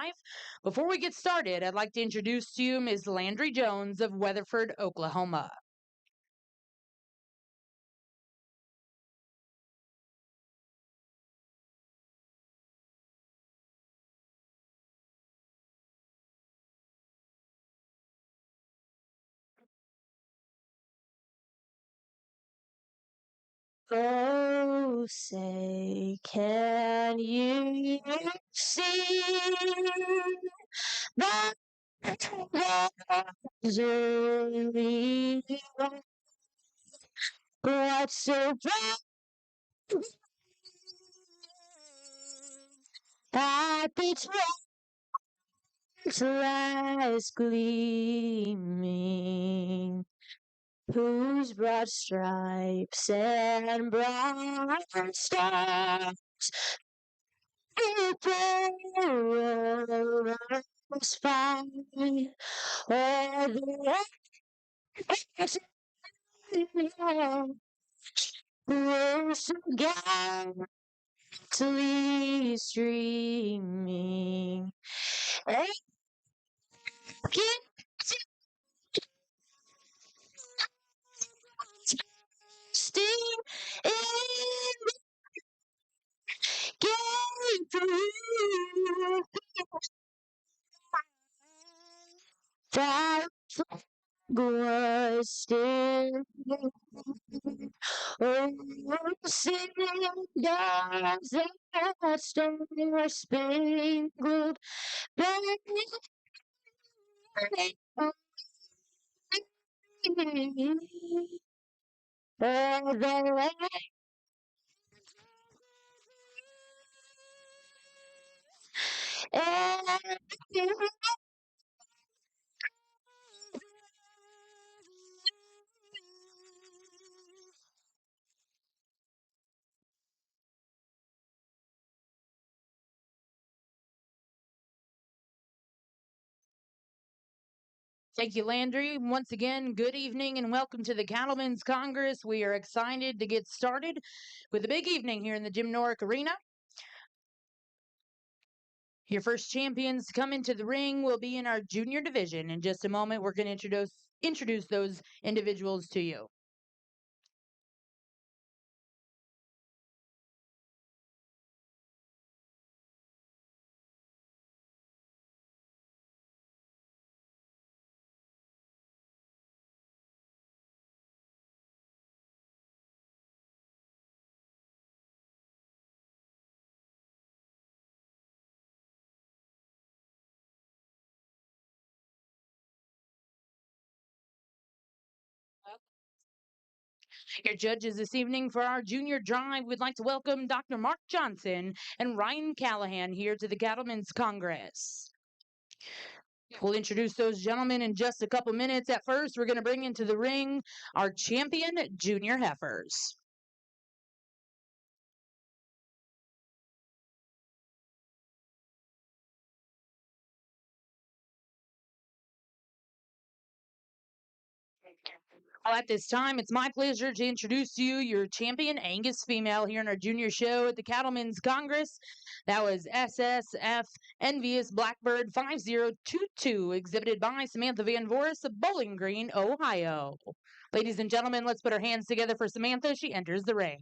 Drive. Before we get started, I'd like to introduce to you Ms. Landry Jones of Weatherford, Oklahoma. Oh, say, can you see that there's only what's so bright at the lies gleaming, whose broad stripes and bright stars was fine, all the rest were so gallantly streaming. Still in game through that was still singing does that star spangled banner of the land. And thank you, Landry. Once again, good evening and welcome to the Cattlemen's Congress. We are excited to get started with a big evening here in the Jim Norick Arena. Your first champions to come into the ring will be in our junior division. In just a moment, we're going to introduce those individuals to you. Your judges this evening for our junior drive would like to welcome Dr. Mark Johnson and Ryan Callahan here to the Cattlemen's Congress. We'll introduce those gentlemen in just a couple minutes. At first, we're going to bring into the ring our champion junior heifers. Well, at this time, it's my pleasure to introduce to you your champion Angus female here in our junior show at the Cattlemen's Congress. That was SSF Envious Blackbird 5022, exhibited by Samantha Van Voris of Bowling Green, Ohio. Ladies and gentlemen, let's put our hands together for Samantha. She enters the ring.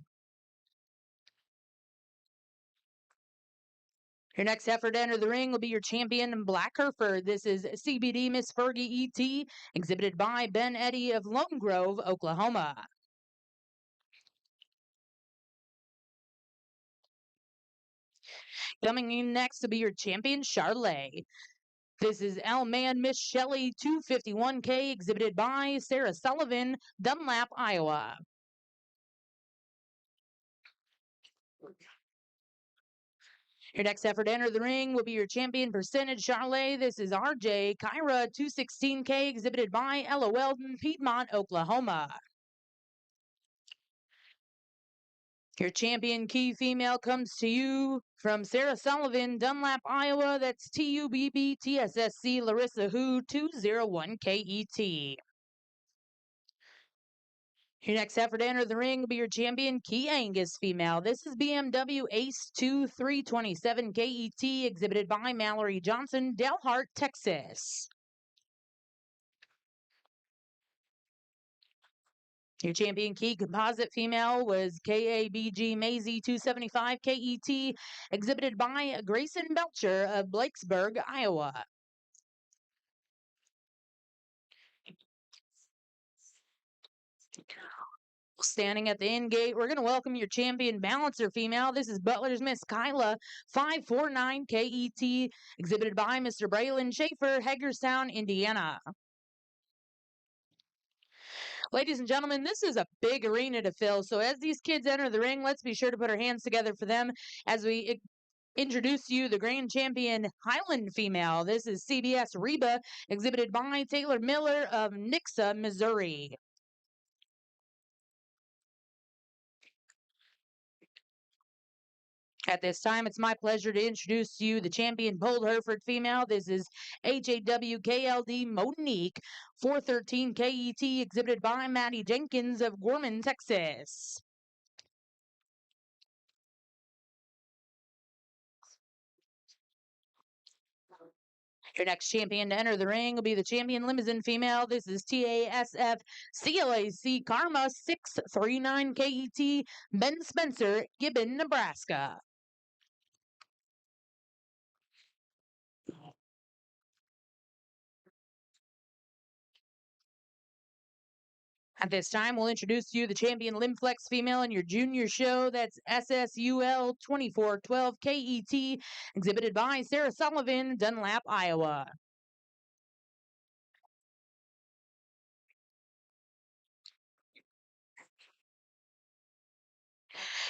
Your next heifer to enter the ring will be your champion, Black Hereford. This is CBD Miss Fergie E.T., exhibited by Ben Eddy of Lone Grove, Oklahoma. Coming in next to be your champion, Charlotte. This is L-Man Miss Shelley 251K, exhibited by Sarah Sullivan, Dunlap, Iowa. Your next effort to enter the ring will be your champion, Percentage Charlotte. This is RJ Kyra 216K, exhibited by Ella Weldon, Piedmont, Oklahoma. Your champion key female comes to you from Sarah Sullivan, Dunlap, Iowa. That's TUBB TSSC Larissa Hu 201KET. Your next effort to enter the ring will be your champion, Key Angus female. This is BMW Ace 2327 KET, exhibited by Mallory Johnson, Delhart, Texas. Your champion key composite female was KABG Maisie 275 KET, exhibited by Grayson Belcher of Blakesburg, Iowa. Standing at the end gate, we're going to welcome your champion balancer female. This is Butler's Miss Kyla 549 KET, exhibited by Mr. Braylon Schaefer, Hagerstown, Indiana. Ladies and gentlemen, this is a big arena to fill. So as these kids enter the ring, let's be sure to put our hands together for them as we introduce you the grand champion Highland female. This is CBS Reba, exhibited by Taylor Miller of Nixa, Missouri. At this time, it's my pleasure to introduce to you the champion Polled Hereford female. This is HAWKLD Monique 413 KET, exhibited by Maddie Jenkins of Gorman, Texas. Your next champion to enter the ring will be the champion limousine female. This is TASF CLAC Karma 639 KET, Ben Spencer, Gibbon, Nebraska. At this time, we'll introduce to you the champion Limflex female in your junior show. That's SSUL 2412 KET, exhibited by Sarah Sullivan, Dunlap, Iowa.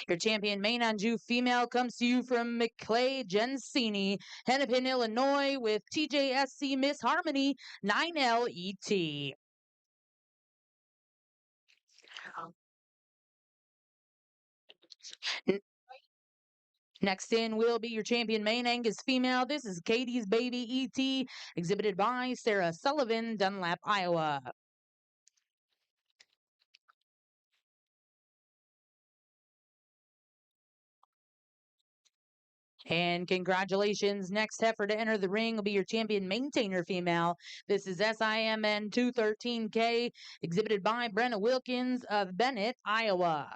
Your champion Main Anjou female comes to you from McClay Gensini, Hennepin, Illinois, with TJSC Miss Harmony 9LET. Next in will be your champion Main Angus female. This is Katie's Baby ET, exhibited by Sarah Sullivan, Dunlap, Iowa. And congratulations. Next heifer to enter the ring will be your champion maintainer female. This is SIMN 213K, exhibited by Brenna Wilkins of Bennett, Iowa.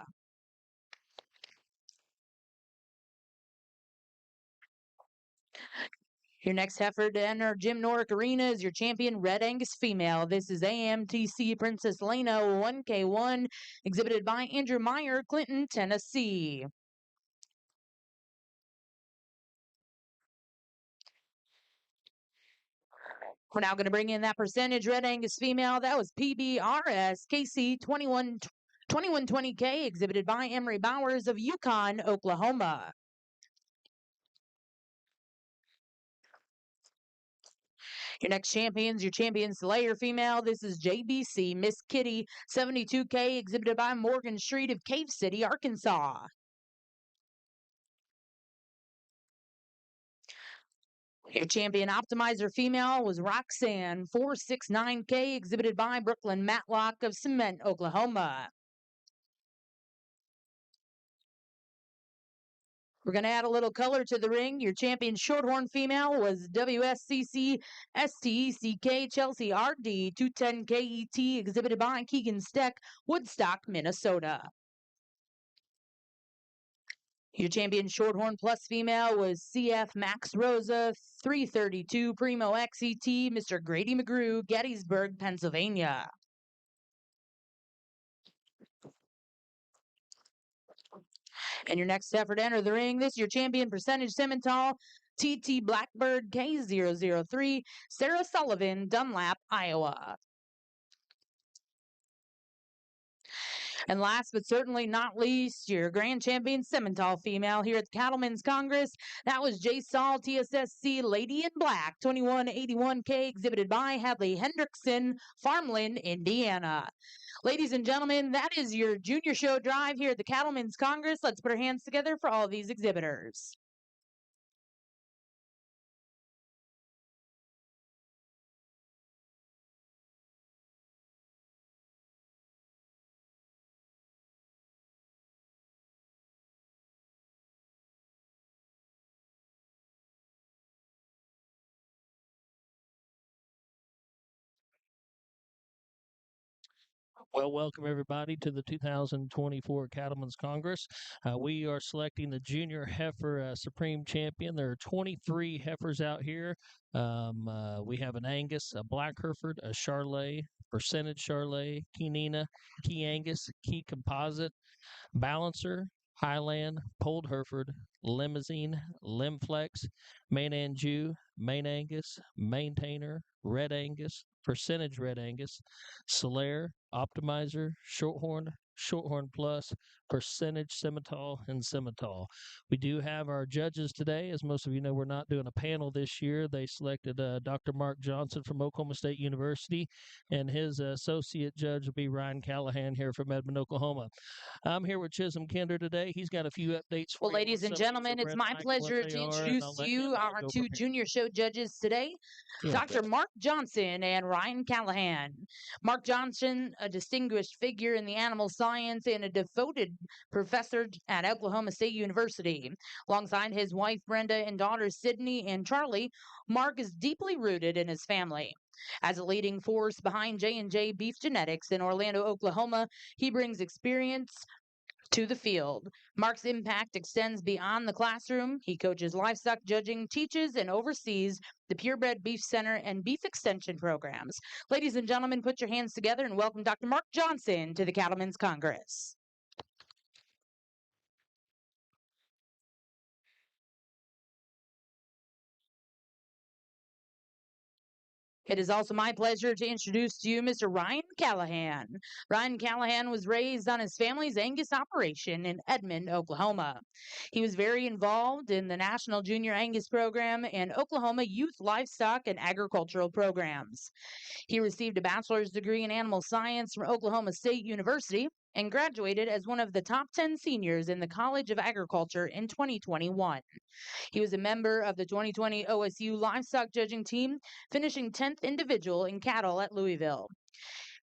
Your next heifer to enter Jim Norick Arena is your champion Red Angus female. This is AMTC Princess Lena 1K1, exhibited by Andrew Meyer, Clinton, Tennessee. We're now going to bring in that percentage Red Angus female. That was PBRS KC 2120K, exhibited by Emery Bowers of Yukon, Oklahoma. Your next champion's your champion Slayer female. This is JBC Miss Kitty 72K, exhibited by Morgan Street of Cave City, Arkansas. Your champion optimizer female was Roxanne 469K, exhibited by Brooklyn Matlock of Cement, Oklahoma. We're going to add a little color to the ring. Your champion shorthorn female was WSCC STECK Chelsea RD 210KET, exhibited by Keegan Steck, Woodstock, Minnesota. Your champion shorthorn plus female was CF Max Rosa 332 Primo XET, Mr. Grady McGrew, Gettysburg, Pennsylvania. And your next effort to enter the ring, this is your champion percentage Simmental, TT Blackbird K003, Sarah Sullivan, Dunlap, Iowa. And last but certainly not least, your grand champion Simmental female here at the Cattlemen's Congress. That was J. Saul TSSC Lady in Black 2181K, exhibited by Hadley Hendrickson, Farmland, Indiana. Ladies and gentlemen, that is your junior show drive here at the Cattlemen's Congress. Let's put our hands together for all of these exhibitors. Well, welcome everybody to the 2024 Cattlemen's Congress. We are selecting the Junior Heifer Supreme Champion. There are 23 heifers out here. We have an Angus, a Black Hereford, a Charolais, Percentage Charolais, Key Nina, Key Angus, Key Composite, Balancer, Highland, Polled Hereford, Limousine, Limflex, Main Anjou, Main Angus, Maintainer, Red Angus, Percentage Red Angus, Solaire, Optimizer, Shorthorn, Shorthorn Plus, Percentage Simmental, and Simmental. We do have our judges today. As most of you know, we're not doing a panel this year. They selected Dr. Mark Johnson from Oklahoma State University, and his associate judge will be Ryan Callahan here from Edmond, Oklahoma. I'm here with Chisholm Kinder today. He's got a few updates Well, for you on ladies and some of these gentlemen, it's red my flags, what pleasure they to are, and I'll introduce let you him our go two prepared. junior show judges today, Yeah. Dr. Mark Johnson and Ryan Callahan. Mark Johnson, a distinguished figure in the animal science and a devoted professor at Oklahoma State University. Alongside his wife Brenda and daughters Sydney and Charlie, Mark is deeply rooted in his family. As a leading force behind J&J Beef Genetics in Orlando, Oklahoma, he brings experience to the field. Mark's impact extends beyond the classroom. He coaches livestock judging, teaches, and oversees the Purebred Beef Center and Beef Extension programs. Ladies and gentlemen, put your hands together and welcome Dr. Mark Johnson to the Cattlemen's Congress. It is also my pleasure to introduce to you Mr. Ryan Callahan. Ryan Callahan was raised on his family's Angus operation in Edmond, Oklahoma. He was very involved in the National Junior Angus Program and Oklahoma Youth Livestock and Agricultural Programs. He received a bachelor's degree in animal science from Oklahoma State University and graduated as one of the top 10 seniors in the College of Agriculture in 2021. He was a member of the 2020 OSU livestock judging team, finishing 10th individual in cattle at Louisville.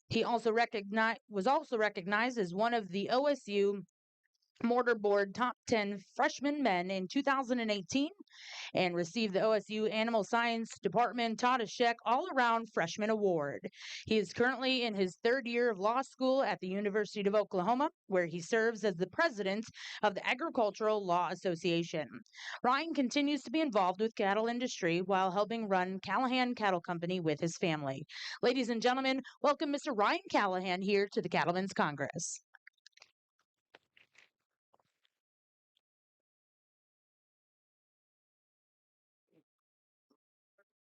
He was also recognized as one of the OSU Mortarboard Top 10 Freshman Men in 2018 and received the OSU Animal Science Department Todd Sheck All-Around Freshman Award. He is currently in his third year of law school at the University of Oklahoma, where he serves as the president of the Agricultural Law Association. Ryan continues to be involved with cattle industry while helping run Callahan Cattle Company with his family. Ladies and gentlemen, welcome Mr. Ryan Callahan here to the Cattlemen's Congress.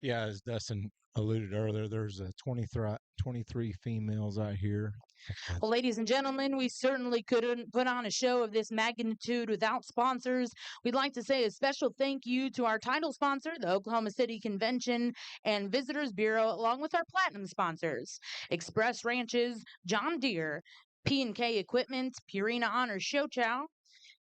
Yeah, as Dustin alluded earlier, there's 23 females out here. Well, ladies and gentlemen, we certainly couldn't put on a show of this magnitude without sponsors. We'd like to say a special thank you to our title sponsor, the Oklahoma City Convention and Visitors Bureau, along with our platinum sponsors, Express Ranches, John Deere, P&K Equipment, Purina Honor Show Chow,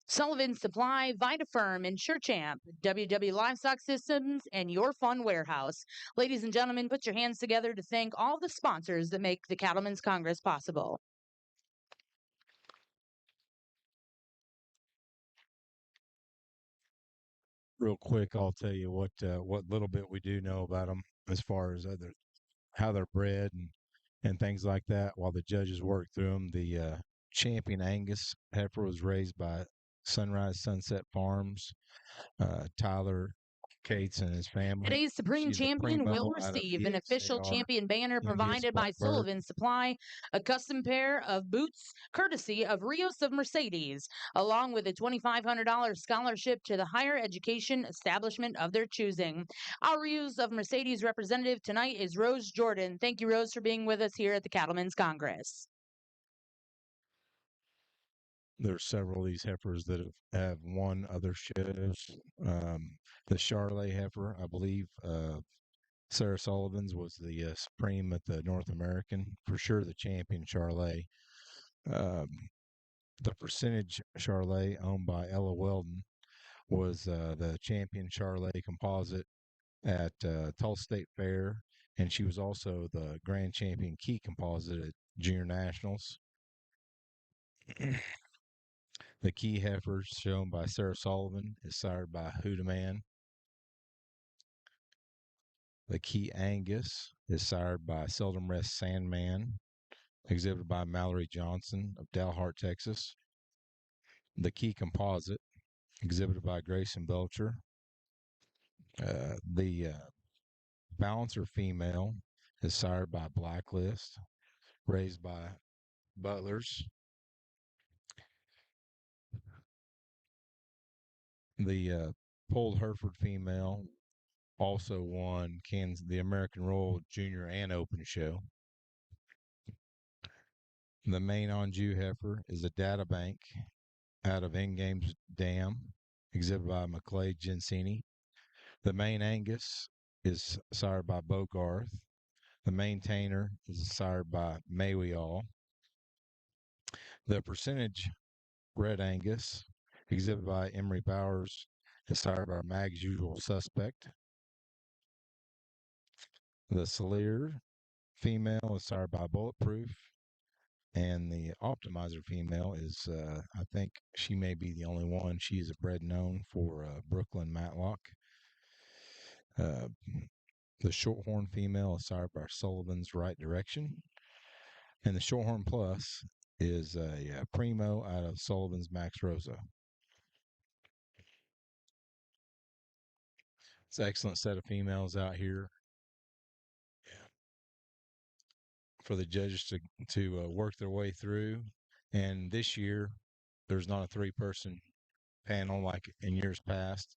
Sullivan Supply, VitaFirm, and SureChamp, WW Livestock Systems, and Your Fun Warehouse. Ladies and gentlemen, put your hands together to thank all the sponsors that make the Cattlemen's Congress possible. Real quick, I'll tell you what little bit we do know about them as far as how they're bred and things like that. While the judges work through them, the champion Angus heifer was raised by Sunrise Sunset Farms. Tyler Cates and his family. Today's Supreme She's a Champion will primo out of receive an official EXAR champion banner Envious provided by Blackbird. Sullivan Supply, a custom pair of boots courtesy of Rios of Mercedes, along with a $2,500 scholarship to the higher education establishment of their choosing. Our Rios of Mercedes representative tonight is Rose Jordan. Thank you, Rose, for being with us here at the Cattlemen's Congress. There's several of these heifers that have won other shows. The Charolais heifer, I believe, Sarah Sullivan's was the supreme at the North American, for sure the champion Charolais. The percentage Charolais, owned by Ella Weldon, was the champion Charolais composite at Tulsa State Fair, and she was also the grand champion key composite at Junior Nationals. The key heifers shown by Sarah Sullivan is sired by Huda Man. The key Angus is sired by Seldom Rest Sandman. exhibited by Mallory Johnson of Dalhart, Texas. The Key Composite, exhibited by Grayson Belcher. The Balancer female is sired by Blacklist, raised by Butlers. The Polled Hereford female also won the American Royal Junior and Open show. The main Anjou heifer is a data bank out of Endgame's Dam, exhibited by McClay Gensini. The main Angus is sired by Bogarth. The maintainer is sired by Mayweall. The percentage Red Angus, exhibited by Emery Bowers, is sired by Mag's Usual Suspect. The Salier female is sired by Bulletproof. And the Optimizer female is, I think she may be the only one. She is a bred known for Brooklyn Matlock. The Shorthorn female is sired by Sullivan's Right Direction. And the Shorthorn Plus is a primo out of Sullivan's Max Rosa. It's an excellent set of females out here for the judges to work their way through. And this year, there's not a three-person panel like in years past.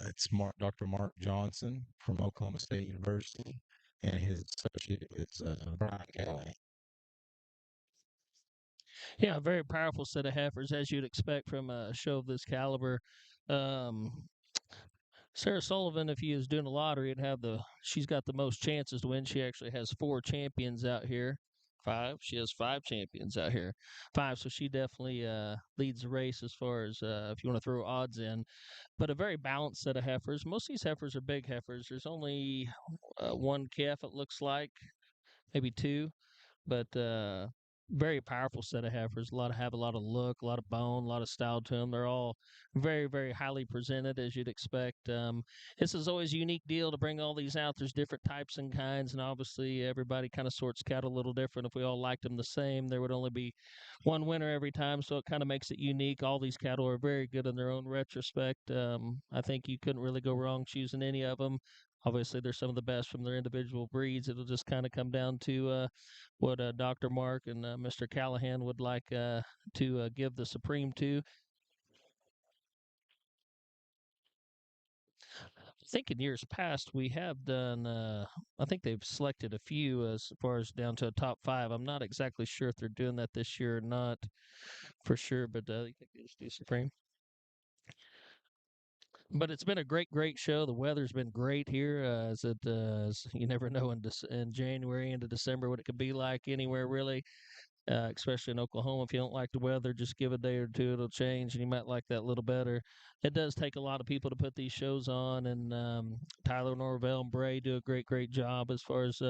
It's Dr. Mark Johnson from Oklahoma State University, and his associate is Brian Callahan. Yeah, a very powerful set of heifers, as you'd expect from a show of this caliber. Sarah Sullivan, if he is doing a lottery, she's got the most chances to win. She actually has 4 champions out here. 5. She has 5 champions out here. 5. So she definitely leads the race as far as if you want to throw odds in. But a very balanced set of heifers. Most of these heifers are big heifers. There's only 1 calf, it looks like, maybe 2. But very powerful set of heifers. Have a lot of look, a lot of bone, a lot of style to them. They're all very, very highly presented, as you'd expect. This is always a unique deal to bring all these out. There's different types and kinds, and obviously everybody kind of sorts cattle a little different. If we all liked them the same, there would only be one winner every time, so it kind of makes it unique. All these cattle are very good in their own retrospect. I think you couldn't really go wrong choosing any of them. Obviously, they're some of the best from their individual breeds. It'll just kind of come down to what Dr. Mark and Mr. Callahan would like to give the Supreme to. I think in years past we have done, I think they've selected a few as far as down to a top 5. I'm not exactly sure if they're doing that this year or not for sure, but I think they just do Supreme. But it's been a great, great show. The weather's been great here. As you never know in January into December what it could be like anywhere really. Especially in Oklahoma. If you don't like the weather, just give a day or two. It'll change, and you might like that a little better. It does take a lot of people to put these shows on, and Tyler Norvell and Bray do a great, great job as far as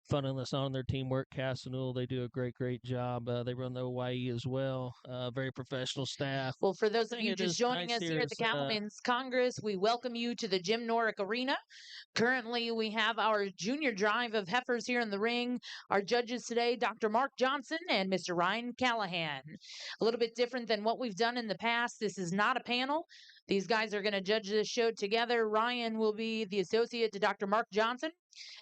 funding us on their teamwork. Casanul, they do a great, great job. They run the Hawaii as well. Very professional staff. Well, for those of you just joining us here at the Cattlemen's Congress, we welcome you to the Jim Norick Arena. Currently, we have our junior drive of heifers here in the ring. Our judges today, Dr. Mark Johnson and Mr. Ryan Callahan. A little bit different than what we've done in the past. This is not a panel. These guys are going to judge this show together. Ryan will be the associate to Dr. Mark Johnson.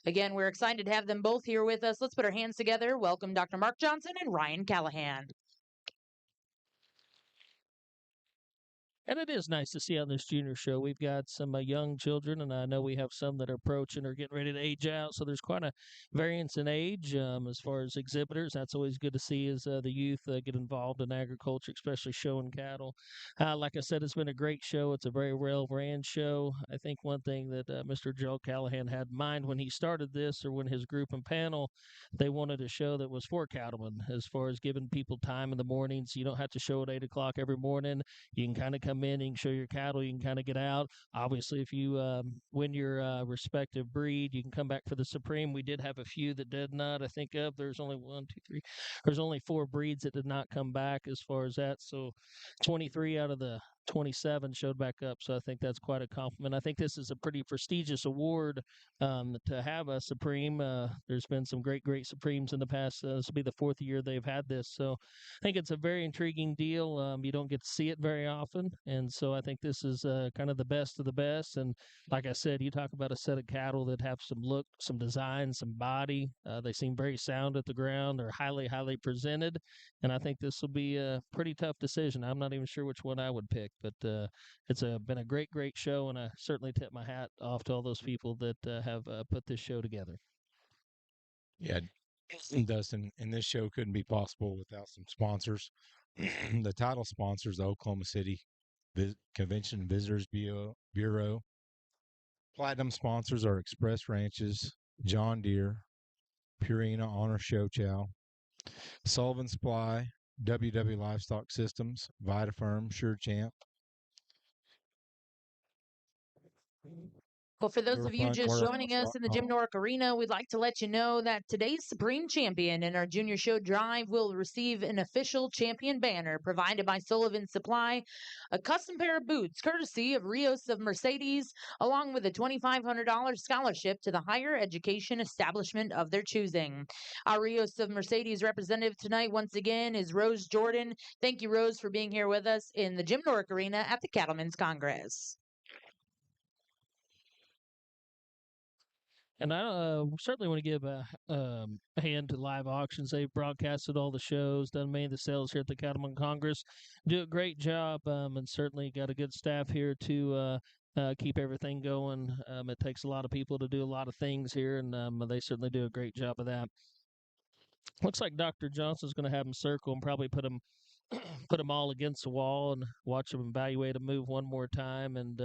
Again, we're excited to have them both here with us. Let's put our hands together. Welcome Dr. Mark Johnson and Ryan Callahan. And it is nice to see on this junior show. We've got some young children, and I know we have some that are approaching or getting ready to age out. So there's quite a variance in age as far as exhibitors. That's always good to see as the youth get involved in agriculture, especially showing cattle. Like I said, it's been a great show. It's a very well-ran show. I think one thing that Mr. Joe Callahan had in mind when he started this, or when his group and panel, they wanted a show that was for cattlemen as far as giving people time in the mornings. You don't have to show at 8 o'clock every morning. You can kind of come in, you can show your cattle, you can kind of get out. Obviously, if you win your respective breed, you can come back for the Supreme. We did have a few that did not. I think there's only 1, 2, 3. There's only 4 breeds that did not come back as far as that. So 23 out of the 27 showed back up. So I think that's quite a compliment. I think this is a pretty prestigious award to have a Supreme. There's been some great Supremes in the past. This will be the fourth year they've had this. So I think it's a very intriguing deal. You don't get to see it very often. And so I think this is kind of the best of the best. And like I said, you talk about a set of cattle that have some look, some design, some body. They seem very sound at the ground. They're highly presented. And I think this will be a pretty tough decision. I'm not even sure which one I would pick, but it's been a great show, and I certainly tip my hat off to all those people that have put this show together. Yeah, Dustin, and this show couldn't be possible without some sponsors. The title sponsors, the Oklahoma City Convention Visitors Bureau. Platinum sponsors are Express Ranches, John Deere, Purina Honor Show Chow, Sullivan Supply, WW Livestock Systems, VitaFirm, Sure Champ. Well, for those of you just joining us in the Jim Norick Arena, we'd like to let you know that today's Supreme Champion in our Junior Show Drive will receive an official champion banner provided by Sullivan Supply, a custom pair of boots courtesy of Rios of Mercedes, along with a $2,500 scholarship to the higher education establishment of their choosing. Our Rios of Mercedes representative tonight, once again, is Rose Jordan. Thank you, Rose, for being here with us in the Jim Norick Arena at the Cattlemen's Congress. And I certainly want to give a hand to Live Auctions. They've broadcasted all the shows, done many of the sales here at the Cattlemen Congress. Do a great job, and certainly got a good staff here to keep everything going. It takes a lot of people to do a lot of things here, and they certainly do a great job of that. Looks like Dr. Johnson's going to have them circle and probably put them all against the wall and watch them evaluate a move one more time. And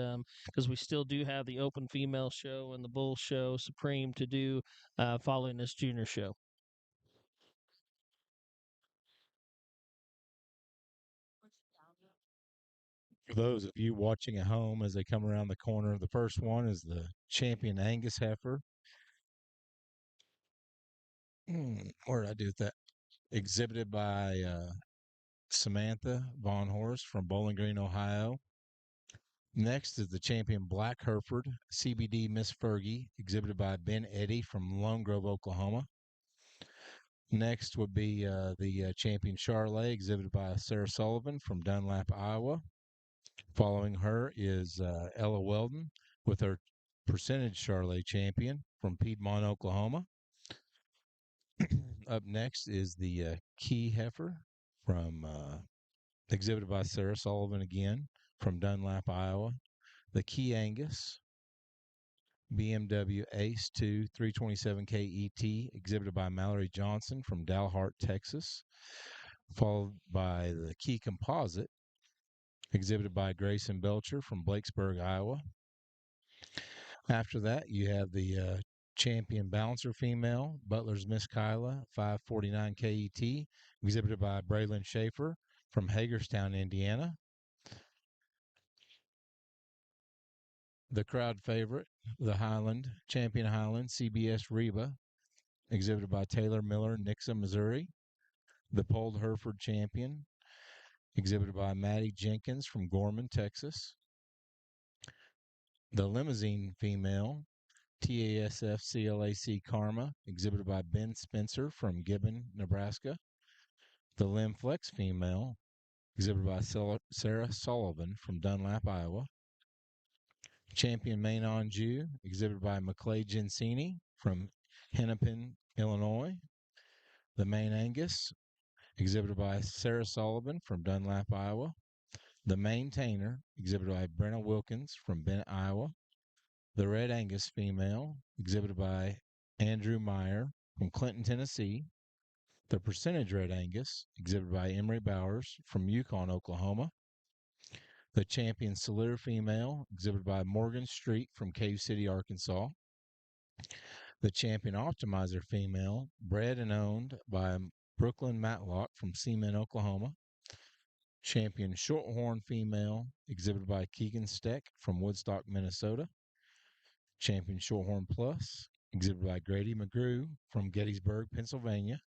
because we still do have the open female show and the bull show Supreme to do following this junior show. For those of you watching at home as they come around the corner, the first one is the champion Angus heifer. Where did I do with that? Exhibited by Samantha Von Horst from Bowling Green, Ohio. Next is the champion Black Hereford CBD Miss Fergie, exhibited by Ben Eddy from Lone Grove, Oklahoma. Next would be the champion Charlet, exhibited by Sarah Sullivan from Dunlap, Iowa. Following her is Ella Weldon with her percentage Charlet champion from Piedmont, Oklahoma. Up next is the Key Heifer from exhibited by Sarah Sullivan again from Dunlap, Iowa. The Key Angus BMW Ace 2 327K ET, exhibited by Mallory Johnson from Dalhart, Texas. Followed by the Key Composite, exhibited by Grayson Belcher from Blakesburg, Iowa. After that, you have the champion Balancer female, Butler's Miss Kyla 549K ET, exhibited by Braylon Schaefer from Hagerstown, Indiana. The crowd favorite, the Highland, champion Highland, CBS Reba, exhibited by Taylor Miller, Nixa, Missouri. The Polled Hereford champion, exhibited by Maddie Jenkins from Gorman, Texas. The Limousine female, TASF CLAC Karma, exhibited by Ben Spencer from Gibbon, Nebraska. The Lim Flex female, exhibited by Sarah Sullivan from Dunlap, Iowa. Champion Main Anjou, exhibited by McClay Gensini from Hennepin, Illinois. The Main Angus, exhibited by Sarah Sullivan from Dunlap, Iowa. The Maintainer, exhibited by Brenna Wilkins from Bennett, Iowa. The Red Angus female, exhibited by Andrew Meyer from Clinton, Tennessee. The Percentage Red Angus, exhibited by Emery Bowers from Yukon, Oklahoma. The Champion Salure female, exhibited by Morgan Street from Cave City, Arkansas. The Champion Optimizer female, bred and owned by Brooklyn Matlock from Seaman, Oklahoma. Champion Shorthorn female, exhibited by Keegan Steck from Woodstock, Minnesota. Champion Shorthorn Plus, exhibited by Grady McGrew from Gettysburg, Pennsylvania.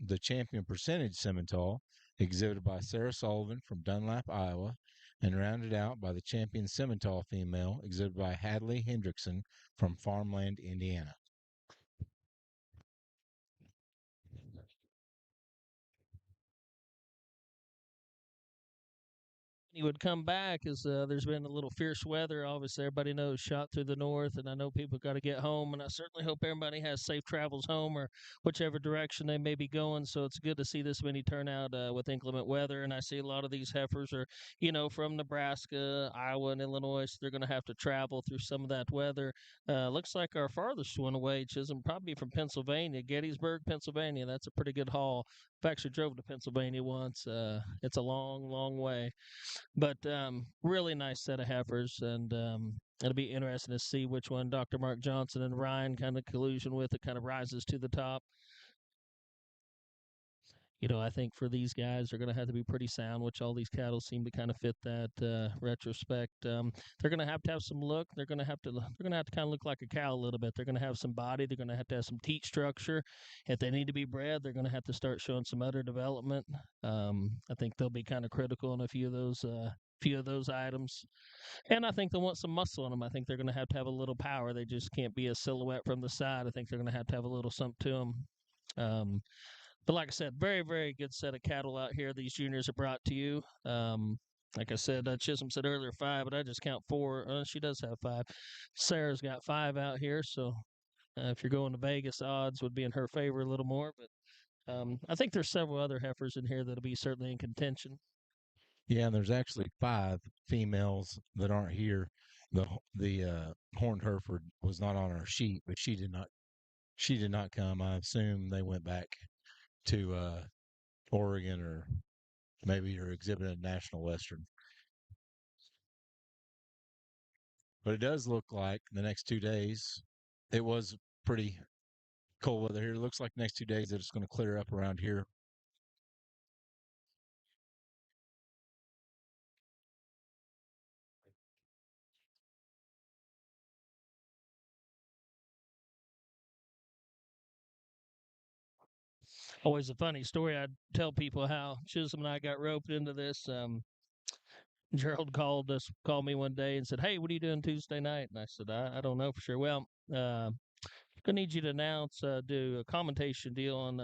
the champion percentage Simmental, exhibited by Sarah Sullivan from Dunlap, Iowa, and rounded out by the champion Simmental female, exhibited by Hadley Hendrickson from Farmland, Indiana. He would come back as there's been a little fierce weather. Obviously, everybody knows shot through the north, and I know people got to get home, and I certainly hope everybody has safe travels home or whichever direction they may be going. So it's good to see this many turnout with inclement weather, and I see a lot of these heifers are, from Nebraska, Iowa, and Illinois. So they're going to have to travel through some of that weather. Looks like our farthest one away, Chisholm, probably from Pennsylvania, Gettysburg, Pennsylvania. That's a pretty good haul. I've actually drove to Pennsylvania once. It's a long, long way. But really nice set of heifers, and it'll be interesting to see which one Dr. Mark Johnson and Ryan kind of collusion with. It kind of rises to the top. I think for these guys, they're going to have to be pretty sound, which all these cattle seem to kind of fit that retrospect. They're going to have some look. They're going to have to kind of look like a cow a little bit. They're going to have some body. They're going to have some teat structure. If they need to be bred, they're going to have to start showing some udder development. I think they'll be kind of critical in a few of those items. And I think they'll want some muscle on them. I think they're going to have a little power. They just can't be a silhouette from the side. I think they're going to have a little something to them. But like I said, very, very good set of cattle out here. These juniors are brought to you. Like I said, Chisholm said earlier 5, but I just count 4. She does have 5. Sarah's got 5 out here. So if you're going to Vegas, odds would be in her favor a little more. But I think there's several other heifers in here that'll be certainly in contention. Yeah, and there's actually 5 females that aren't here. The horned Hereford was not on our sheet, but she did not come. I assume they went back to Oregon, or maybe you're exhibiting at National Western. But it does look like the next 2 days, it was pretty cold weather here. It looks like the next 2 days that it's going to clear up around here. Always a funny story. I tell people how Chisholm and I got roped into this. Gerald called me one day and said, "Hey, what are you doing Tuesday night?" And I said, "I don't know for sure." Well, gonna need you to do a commentation deal on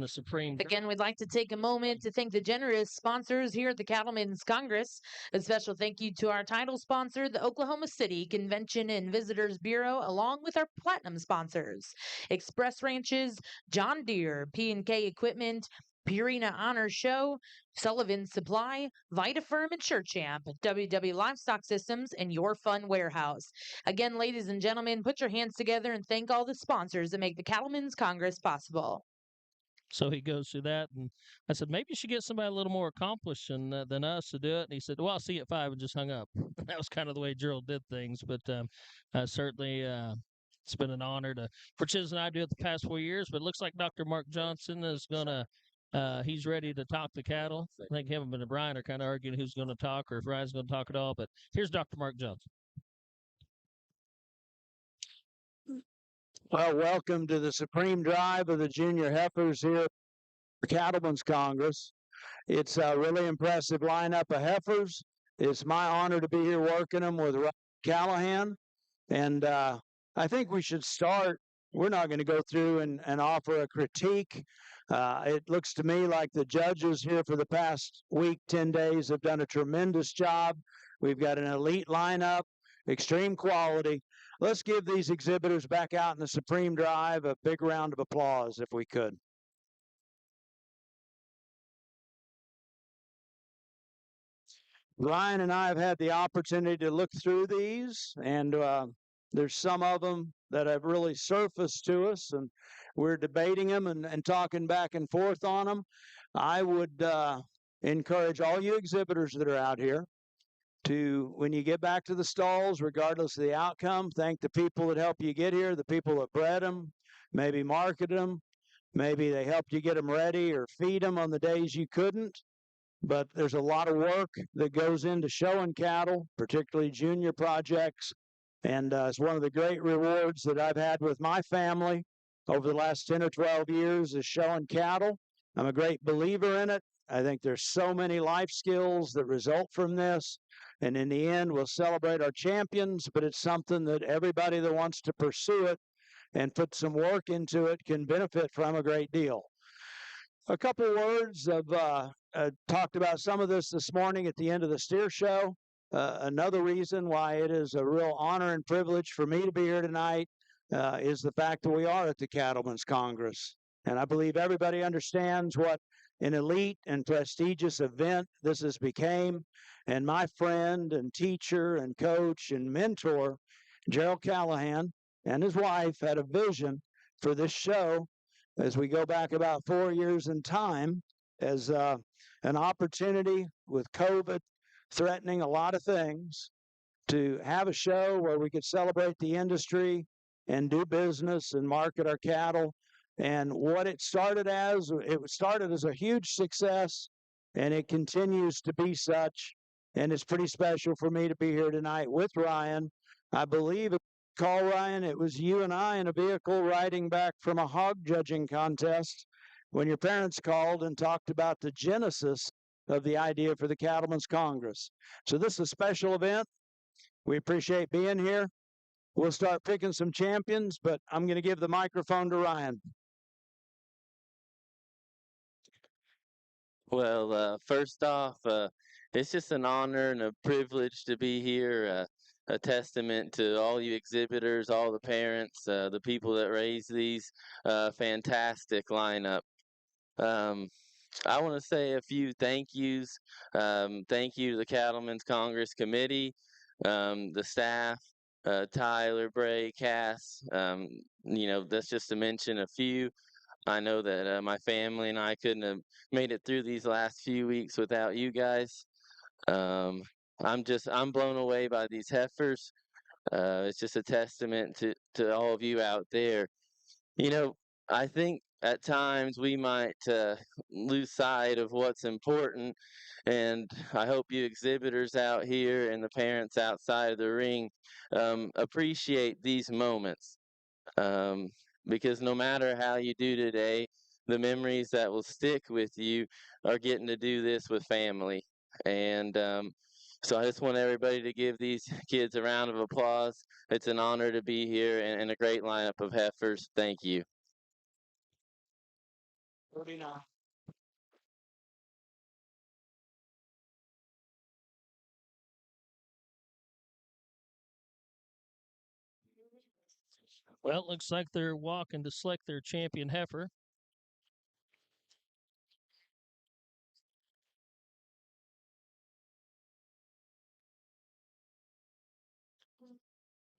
the Supreme. Again, we'd like to take a moment to thank the generous sponsors here at the Cattlemen's Congress. A special thank you to our title sponsor, the Oklahoma City Convention and Visitors Bureau, along with our platinum sponsors, Express Ranches, John Deere, P&K Equipment, Purina Honor Show, Sullivan Supply, VitaFirm and SureChamp, WW Livestock Systems, and Your Fun Warehouse. Again, ladies and gentlemen, put your hands together and thank all the sponsors that make the Cattlemen's Congress possible. So he goes through that, and I said, maybe you should get somebody a little more accomplished than us to do it. And he said, well, I'll see you at 5, and just hung up. That was kind of the way Gerald did things. But certainly it's been an honor for Chiz and I do it the past 4 years. But it looks like Dr. Mark Johnson is going to he's ready to talk the cattle. I think him and Brian are kind of arguing who's going to talk or if Ryan's going to talk at all. But here's Dr. Mark Johnson. Well, welcome to the Supreme Drive of the Junior Heifers here at the Cattlemen's Congress. It's a really impressive lineup of heifers. It's my honor to be here working them with Ryan Callahan. And I think we should start. We're not going to go through and offer a critique. It looks to me like the judges here for the past week, 10 days, have done a tremendous job. We've got an elite lineup, extreme quality. Let's give these exhibitors back out in the Supreme Drive a big round of applause, if we could. Ryan and I have had the opportunity to look through these, and there's some of them that have really surfaced to us, and we're debating them and talking back and forth on them. I would encourage all you exhibitors that are out here to, when you get back to the stalls, regardless of the outcome, thank the people that helped you get here, the people that bred them, maybe marketed them, maybe they helped you get them ready or feed them on the days you couldn't. But there's a lot of work that goes into showing cattle, particularly junior projects, and it's one of the great rewards that I've had with my family over the last 10 or 12 years is showing cattle. I'm a great believer in it. I think there's so many life skills that result from this. And in the end, we'll celebrate our champions, but it's something that everybody that wants to pursue it and put some work into it can benefit from a great deal. A couple words of talked about some of this morning at the end of the steer show. Another reason why it is a real honor and privilege for me to be here tonight is the fact that we are at the Cattlemen's Congress. And I believe everybody understands what an elite and prestigious event this has became. And my friend and teacher and coach and mentor, Gerald Callahan, and his wife had a vision for this show as we go back about 4 years in time as an opportunity with COVID threatening a lot of things to have a show where we could celebrate the industry and do business and market our cattle. And what it started as a huge success, and it continues to be such. And it's pretty special for me to be here tonight with Ryan. I believe, call Ryan, it was you and I in a vehicle riding back from a hog judging contest when your parents called and talked about the genesis of the idea for the Cattlemen's Congress. So this is a special event. We appreciate being here. We'll start picking some champions, but I'm going to give the microphone to Ryan. Well, first off, it's just an honor and a privilege to be here. A testament to all you exhibitors, all the parents, the people that raise these. Fantastic lineup. I want to say a few thank yous. Thank you to the Cattlemen's Congress Committee, the staff, Tyler, Bray, Cass. That's just to mention a few. I know that my family and I couldn't have made it through these last few weeks without you guys. I'm blown away by these heifers. It's just a testament to all of you out there. I think at times we might lose sight of what's important, and I hope you exhibitors out here and the parents outside of the ring appreciate these moments. Because no matter how you do today, the memories that will stick with you are getting to do this with family. And so I just want everybody to give these kids a round of applause. It's an honor to be here and a great lineup of heifers. Thank you. 39. Well, it looks like they're walking to select their champion heifer.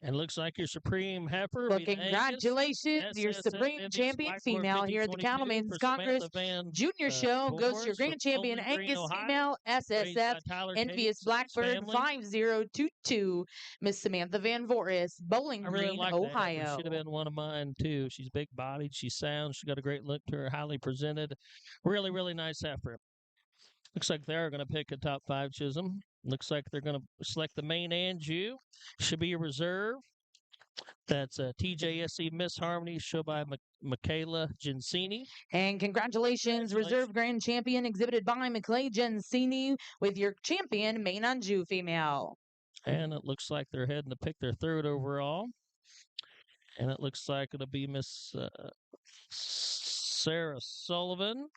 And looks like your supreme heifer. Well, congratulations, your supreme champion female here at the Cattlemen's Congress Junior Show goes to your grand champion Angus female SSF Envious Blackbird 5022, Miss Samantha Van Voris, Bowling Green, Ohio. Should have been one of mine too. She's big bodied, she's sound, she's got a great look to her, highly presented. Really, really nice heifer. Looks like they're going to pick a top 5 Chisholm. Looks like they're going to select the main and Jew. Should be a reserve. That's TJSC Miss Harmony, show by Michaela Gensini. And congratulations, Reserve Grand Champion exhibited by Michaela Gensini with your champion main and Jew female. And it looks like they're heading to pick their 3rd overall. And it looks like it'll be Miss Sarah Sullivan.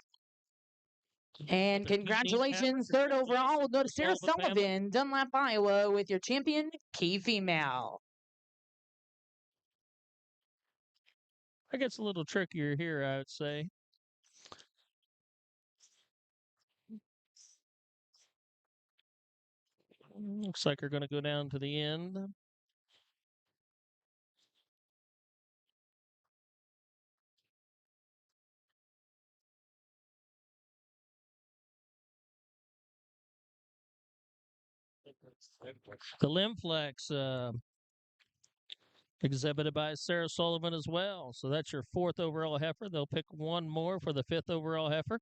And congratulations, 3rd overall will go to Sarah Sullivan, Dunlap, Iowa, with your champion, key female. It gets a little trickier here, I would say. Looks like they're going to go down to the end. The Limflex exhibited by Sarah Sullivan as well. So that's your 4th overall heifer. They'll pick one more for the 5th overall heifer.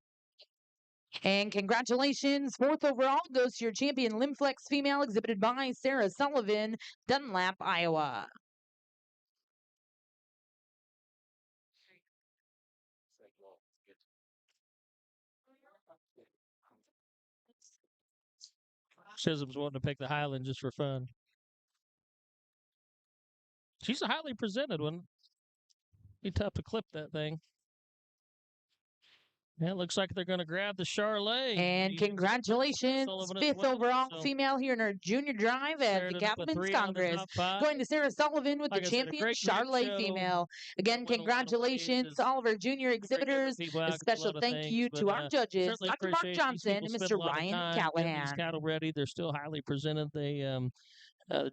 And congratulations, 4th overall goes to your champion Limflex female exhibited by Sarah Sullivan, Dunlap, Iowa. Chisholm's wanting to pick the Highland just for fun. She's a highly presented one. Be tough to clip that thing. Yeah, it looks like they're going to grab the Charlet. And congratulations, fifth overall female here in our junior drive at the Cattlemen's Congress. Going to Sarah Sullivan with the champion Charlet female. Again, congratulations to all of our junior exhibitors. A special thank you to our judges, Dr. Mark Johnson and Mr. Ryan Callahan. Cattle ready. They're still highly presented. The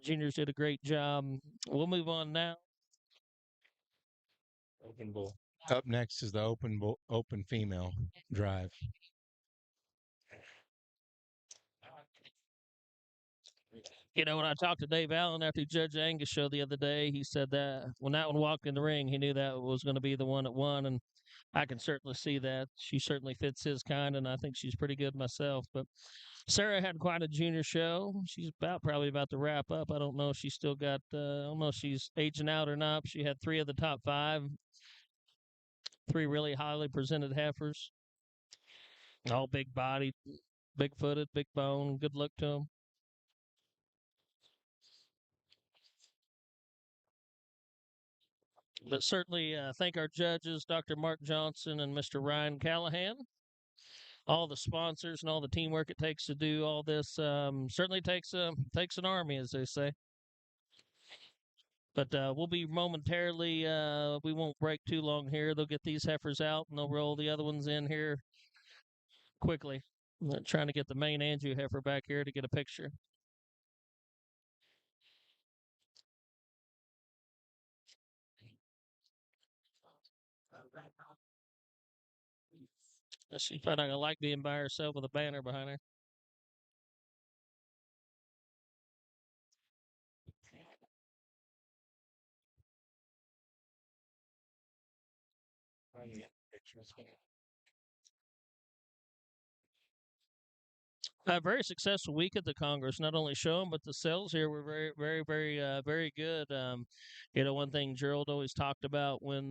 juniors did a great job. We'll move on now. Open bull. Up next is the open female drive. You know, when I talked to Dave Allen after he judged the Angus show the other day, he said that when that one walked in the ring, he knew that was going to be the one that won. And I can certainly see that. She certainly fits his kind, and I think she's pretty good myself. But Sarah had quite a junior show. She's probably about to wrap up. I don't know if she's still got, I don't know if she's aging out or not. She had 3 of the top 5. 3 really highly presented heifers. All big bodied, big footed, big bone. Good look to them. But certainly thank our judges, Dr. Mark Johnson and Mr. Ryan Callahan. All the sponsors and all the teamwork it takes to do all this certainly takes an army, as they say. But we'll be momentarily, we won't break too long here. They'll get these heifers out, and they'll roll the other ones in here quickly. I'm trying to get the main Anju heifer back here to get a picture. She's probably not going to like being by herself with a banner behind her. A very successful week at the Congress. Not only showing, but the sales here were very, very, very, very good. You know, one thing Gerald always talked about when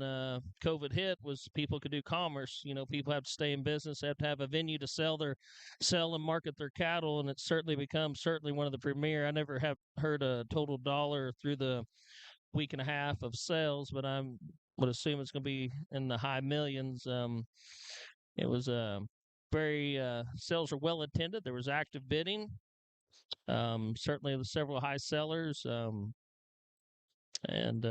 COVID hit was people could do commerce. You know, people have to stay in business, have to have a venue to sell and market their cattle, and it's certainly become one of the premier. I never have heard a total dollar through the week and a half of sales, but I would assume it's going to be in the high millions. It was very sales were well attended. There was active bidding. Certainly, several high sellers, and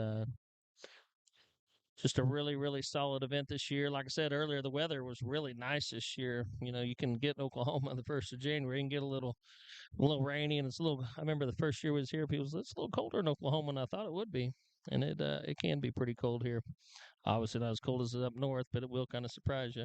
just a really, really solid event this year. Like I said earlier, the weather was really nice this year. You know, you can get in Oklahoma the 1st of January. You can get a little rainy, and it's a little. I remember the first year was here. People said it's a little colder in Oklahoma than I thought it would be, and it can be pretty cold here. Obviously, not as cold as up north, but it will kind of surprise you.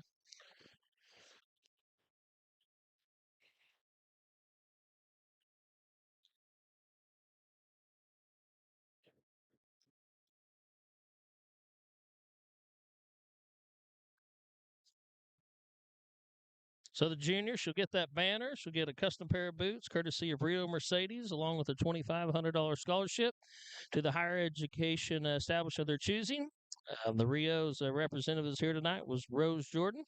So the junior, she'll get that banner. She'll get a custom pair of boots, courtesy of Rio Mercedes, along with a $2,500 scholarship to the higher education establishment of their choosing. The Rio's representatives here tonight was Rose Jordan.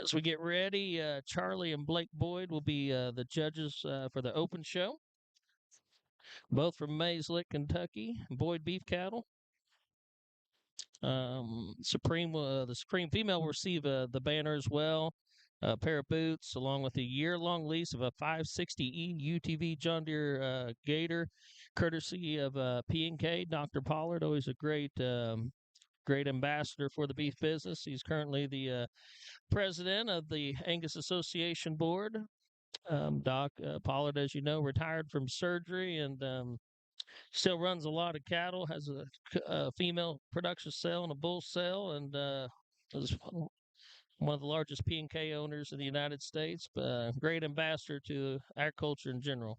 As we get ready, Charlie and Blake Boyd will be the judges for the open show. Both from Mays Lick, Kentucky. Boyd beef cattle. The Supreme female will receive the banner as well. A pair of boots, along with a year-long lease of a 560E UTV John Deere Gator, courtesy of P&K. Dr. Pollard, always a great ambassador for the beef business. He's currently the president of the Angus Association Board. Doc Pollard, as you know, retired from surgery and still runs a lot of cattle, has a female production cell and a bull cell, and is one of the largest P&K owners in the United States. Great ambassador to agriculture in general.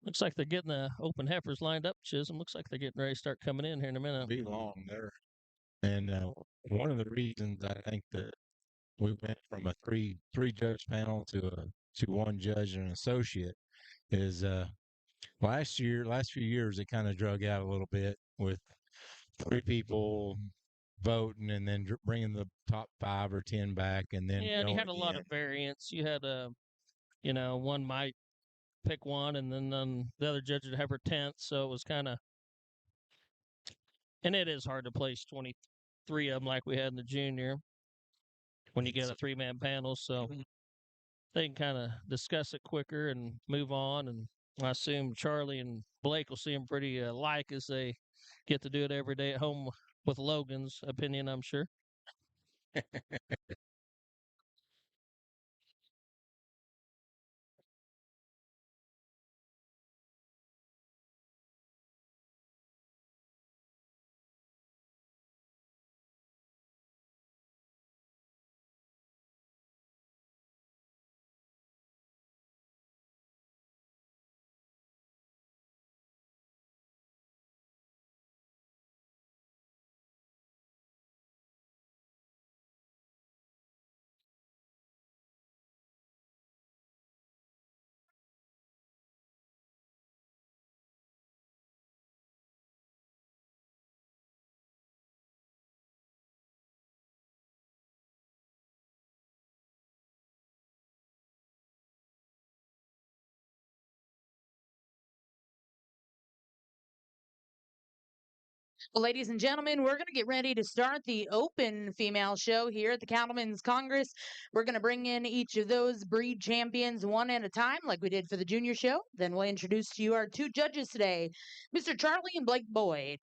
Looks like they're getting the open heifers lined up, Chisholm. Looks like they're getting ready to start coming in here in a minute. Be long there. And one of the reasons I think that we went from a three judge panel to one judge and an associate is last few years, it kind of drug out a little bit with 3 people voting and then bringing the top 5 or 10 back and then Yeah, and you going had a lot again. of variance. You had one might pick one, and then the other judge would have her 10th. So it was kind of, and it is hard to place 23 of them like we had in the junior when you get a 3-man panel. So they can kind of discuss it quicker and move on. And I assume Charlie and Blake will see them pretty alike as they get to do it every day at home with Logan's opinion, I'm sure. Well, ladies and gentlemen, we're going to get ready to start the open female show here at the Cattlemen's Congress. We're going to bring in each of those breed champions one at a time, like we did for the junior show. Then we'll introduce to you our 2 judges today, Mr. Charlie and Blake Boyd.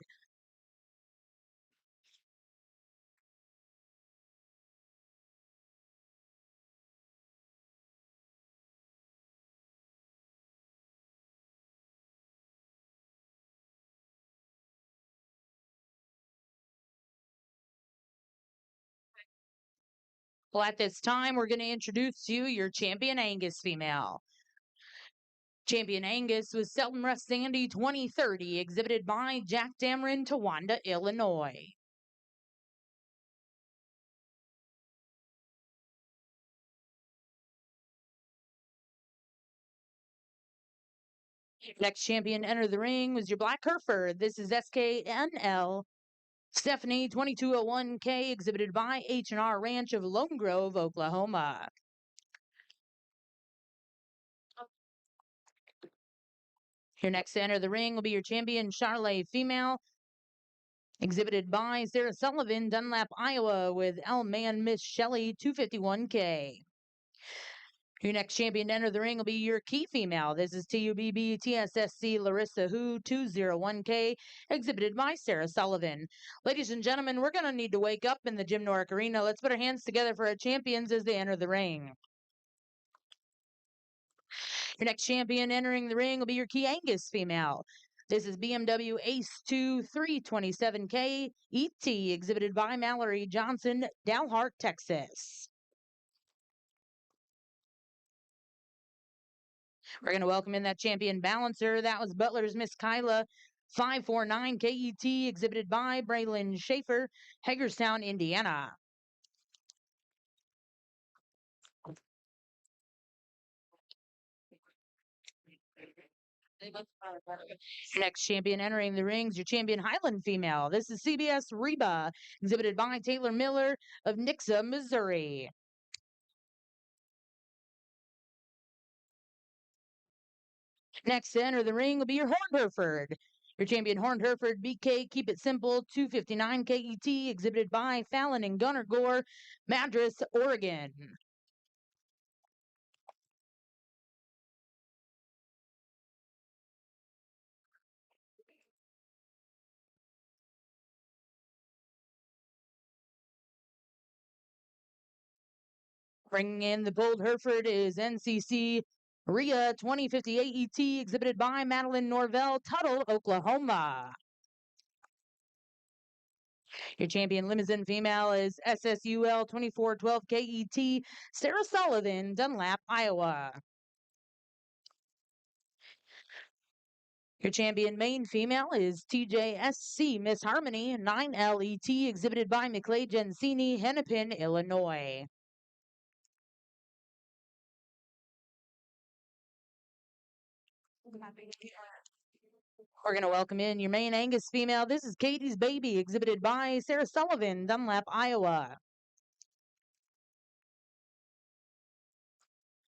Well, at this time, we're going to introduce to you your champion Angus female. Champion Angus was Selton Russ Sandy 2030, exhibited by Jack Dameron, Towanda, Illinois. Next champion to enter the ring was your Black Hereford. This is SKNL Stephanie 2201K, exhibited by H&R Ranch of Lone Grove, Oklahoma. Your next to enter the ring will be your champion Charlotte female, exhibited by Sarah Sullivan, Dunlap, Iowa, with L Man Miss Shelley 251K. Your next champion to enter the ring will be your key female. This is TUBB TSSC Larissa Hu 201K, exhibited by Sarah Sullivan. Ladies and gentlemen, we're going to need to wake up in the Jim Norick Arena. Let's put our hands together for our champions as they enter the ring. Your next champion entering the ring will be your Key Angus female. This is BMW Ace 2 327K ET, exhibited by Mallory Johnson, Dalhart, Texas. We're going to welcome in that champion balancer. That was Butler's Miss Kyla 549 KET, exhibited by Braylon Schaefer, Hagerstown, Indiana. Next champion entering the rings, your champion Highland female. This is CBS Reba, exhibited by Taylor Miller of Nixa, Missouri. Next to enter the ring will be your Horned Hereford. Your champion Horned Hereford BK Keep It Simple 259 KET, exhibited by Fallon and Gunnar Gore, Madras, Oregon. Bringing in the Bold Hereford is NCC RIA 2058 ET, exhibited by Madeline Norvell, Tuttle, Oklahoma. Your champion limousine female is SSUL 2412 KET, Sarah Sullivan, Dunlap, Iowa. Your champion main female is TJSC Miss Harmony 9LET, exhibited by McClay Gensini, Hennepin, Illinois. We're going to welcome in your main Angus female. This is Katie's Baby, exhibited by Sarah Sullivan, Dunlap, Iowa.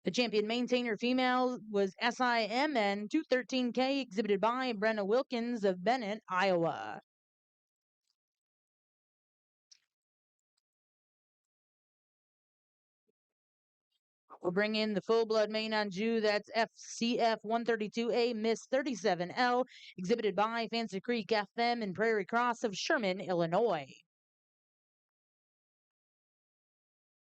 The champion maintainer female was SIMN 213K, exhibited by Brenna Wilkins of Bennett, Iowa. We'll bring in the full-blood main on Jew. That's FCF 132A Miss 37L, exhibited by Fancy Creek FM and Prairie Cross of Sherman, Illinois.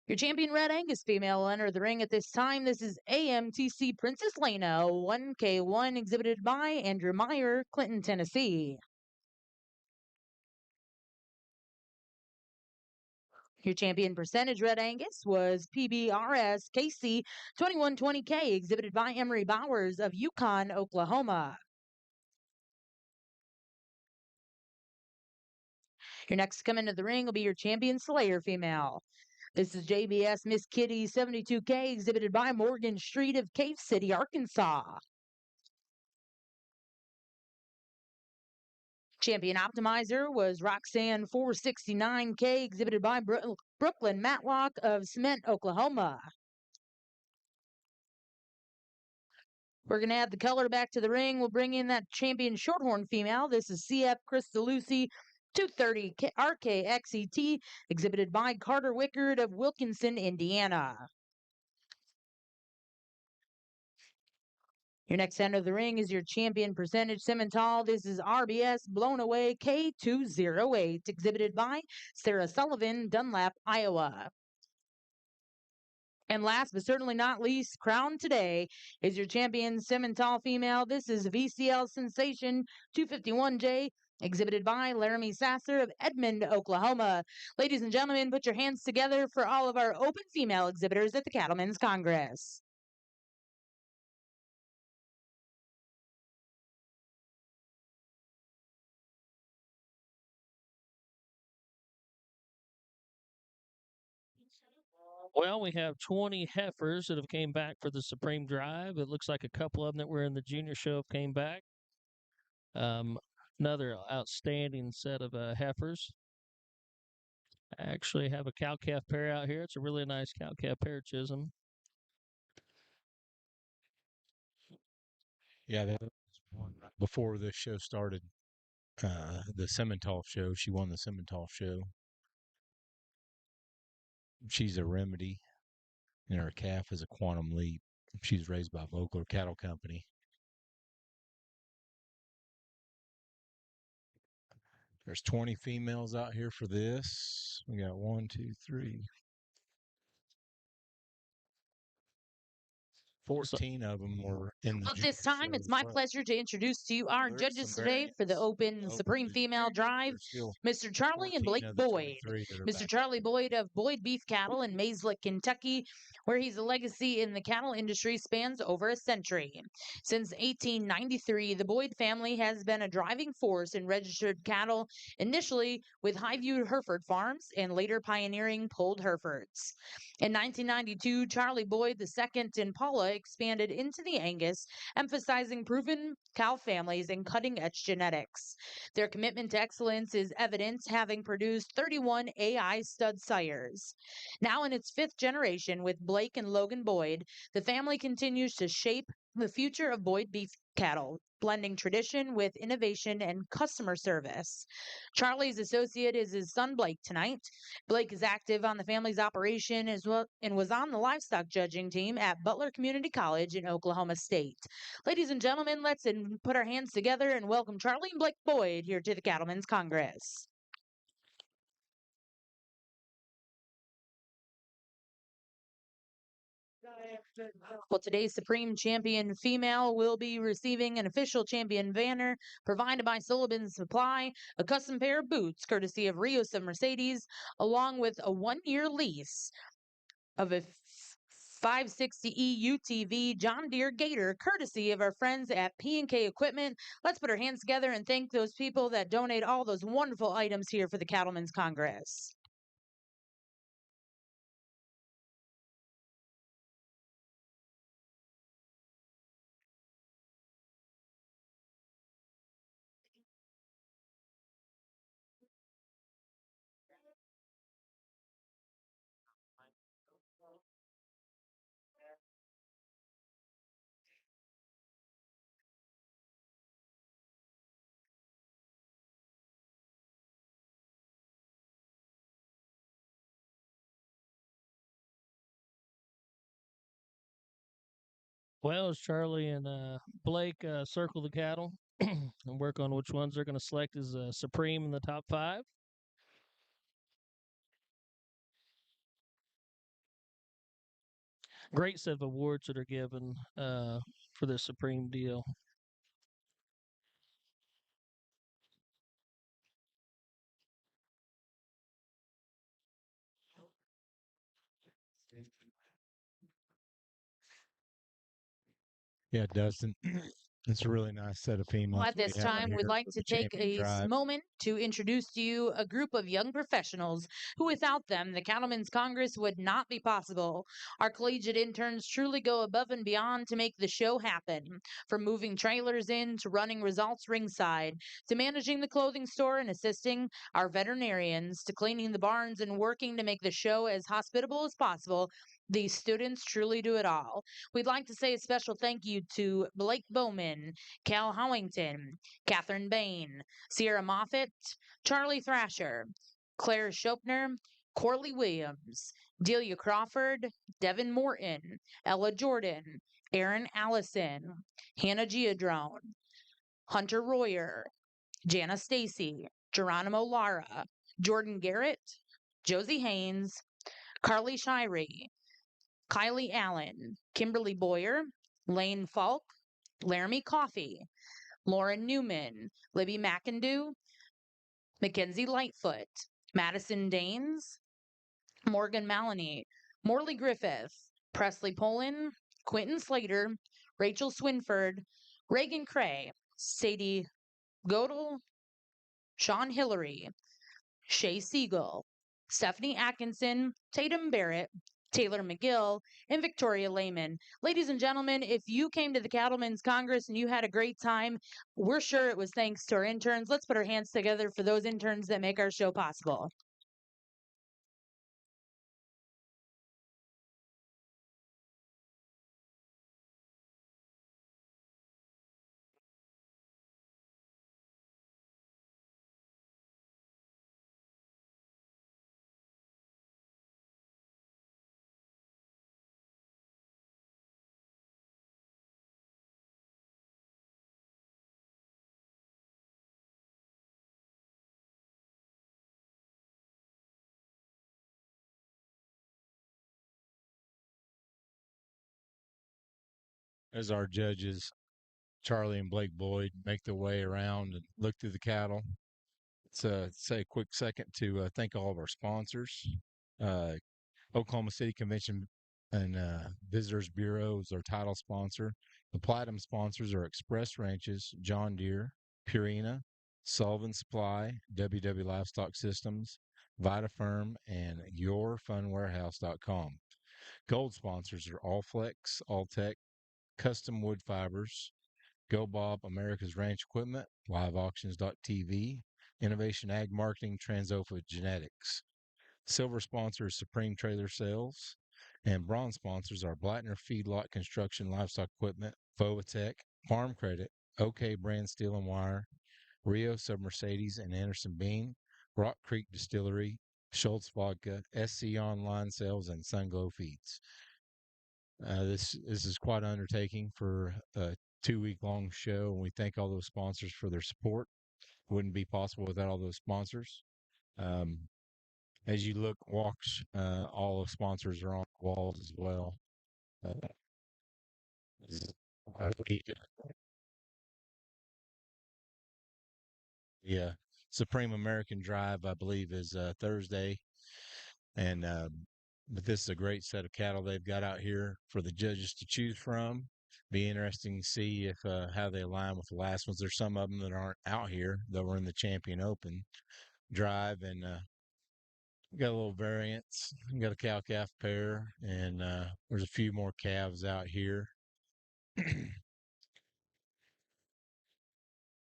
Your champion Red Angus female will enter the ring at this time. This is AMTC Princess Lena 1K1, exhibited by Andrew Meyer, Clinton, Tennessee. Your champion percentage Red Angus was PBRS KC 2120K, exhibited by Emery Bowers of Yukon, Oklahoma. Your next to come into the ring will be your champion Slayer female. This is JBS Miss Kitty 72K, exhibited by Morgan Street of Cave City, Arkansas. Champion Optimizer was Roxanne 469K, exhibited by Brooklyn Matlock of Cement, Oklahoma. We're going to add the color back to the ring. We'll bring in that champion Shorthorn female. This is CF Crystal Lucy 230 RKXET, exhibited by Carter Wickard of Wilkinson, Indiana. Your next end of the ring is your champion percentage Simmental. This is RBS Blown Away K208, exhibited by Sarah Sullivan, Dunlap, Iowa. And last but certainly not least, crowned today is your champion Simmental female. This is VCL Sensation 251J, exhibited by Laramie Sasser of Edmond, Oklahoma. Ladies and gentlemen, put your hands together for all of our open female exhibitors at the Cattlemen's Congress. Well, we have 20 heifers that have came back for the Supreme Drive. It looks like a couple of them that were in the junior show came back. Another outstanding set of heifers. I actually have a cow-calf pair out here. It's a really nice cow-calf pair, Chisholm. Yeah, that was one before the show started. The Simmental show. She won the Simmental show. She's a remedy, and her calf is a quantum leap. She's raised by Vogler Cattle Company. There's 20 females out here for this. We got 1, 2, 3, 14 of them were in the At junior this time, show. it's my So pleasure to introduce to you our there's judges some today for the variants. Open Supreme Open Female junior, Drive, there's still Mr. Charlie and 14 Blake of the Boyd. 23 that are Mr. back. Charlie Boyd of Boyd Beef Cattle in Mayslick, Kentucky, where he's a legacy in the cattle industry spans over a century. Since 1893, the Boyd family has been a driving force in registered cattle, initially with Highview Hereford Farms and later pioneering Polled Herefords. In 1992, Charlie Boyd II and Paula expanded into the Angus, emphasizing proven cow families and cutting-edge genetics. Their commitment to excellence is evident, having produced 31 AI stud sires. Now in its fifth generation with Blake and Logan Boyd, the family continues to shape the future of Boyd beef cattle, blending tradition with innovation and customer service. Charlie's associate is his son Blake tonight. Blake is active on the family's operation as well and was on the livestock judging team at Butler Community College in Oklahoma State. Ladies and gentlemen, let's put our hands together and welcome Charlie and Blake Boyd here to the Cattlemen's Congress. Well, today's Supreme Champion female will be receiving an official champion banner provided by Sullivan Supply, a custom pair of boots courtesy of Rios of Mercedes, along with a 1-year lease of a 560E UTV John Deere Gator, courtesy of our friends at P&K Equipment. Let's put our hands together and thank those people that donate all those wonderful items here for the Cattlemen's Congress. Well, as Charlie and Blake circle the cattle and work on which ones they're going to select as supreme in the top 5. Great set of awards that are given for this supreme deal. Yeah, Dustin. It's a really nice set of females Well, at we this have out time, we'd here like for to the take champion a drive. moment to introduce to you a group of young professionals who, without them, the Cattlemen's Congress would not be possible. Our collegiate interns truly go above and beyond to make the show happen. From moving trailers in to running results ringside, to managing the clothing store and assisting our veterinarians, to cleaning the barns and working to make the show as hospitable as possible, these students truly do it all. We'd like to say a special thank you to Blake Bowman, Cal Howington, Catherine Bain, Sierra Moffett, Charlie Thrasher, Claire Schopner, Corley Williams, Delia Crawford, Devin Morton, Ella Jordan, Aaron Allison, Hannah Giadrone, Hunter Royer, Jana Stacy, Geronimo Lara, Jordan Garrett, Josie Haynes, Carly Shirey, Kylie Allen, Kimberly Boyer, Lane Falk, Laramie Coffee, Lauren Newman, Libby McIndoe, Mackenzie Lightfoot, Madison Danes, Morgan Maloney, Morley Griffith, Presley Polin, Quentin Slater, Rachel Swinford, Reagan Cray, Sadie Godel, Sean Hillary, Shay Siegel, Stephanie Atkinson, Tatum Barrett, Taylor McGill, and Victoria Lehman. Ladies and gentlemen, if you came to the Cattlemen's Congress and you had a great time, we're sure it was thanks to our interns. Let's put our hands together for those interns that make our show possible. As our judges, Charlie and Blake Boyd, make their way around and look through the cattle. Let's say a quick second to thank all of our sponsors. Uh, Oklahoma City Convention and Visitors Bureau is our title sponsor. The platinum sponsors are Express Ranches, John Deere, Purina, Sullivan Supply, WW Livestock Systems, VitaFirm, and YourFunWarehouse.com. Gold sponsors are Allflex, Alltech, Custom Wood Fibers, Go Bob, America's Ranch Equipment, LiveAuctions.tv, Innovation Ag Marketing, Transofa Genetics. Silver sponsors Supreme Trailer Sales, and bronze sponsors are Blattner Feedlot Construction Livestock Equipment, Vovatech, Farm Credit, OK Brand Steel and Wire, Rio Sub Mercedes and Anderson Bean, Rock Creek Distillery, Schultz Vodka, SC Online Sales, and Sunglow Feeds. This is quite an undertaking for a 2-week long show, and we thank all those sponsors for their support. It wouldn't be possible without all those sponsors. As you look, walks, all the sponsors are on the walls as well. Uh, yeah, Supreme American Drive, I believe, is Thursday, and but this is a great set of cattle they've got out here for the judges to choose from. Be interesting to see if how they align with the last ones. There's some of them that aren't out here that were in the Champion Open Drive, and got a little variance. Got a cow calf pair, and there's a few more calves out here.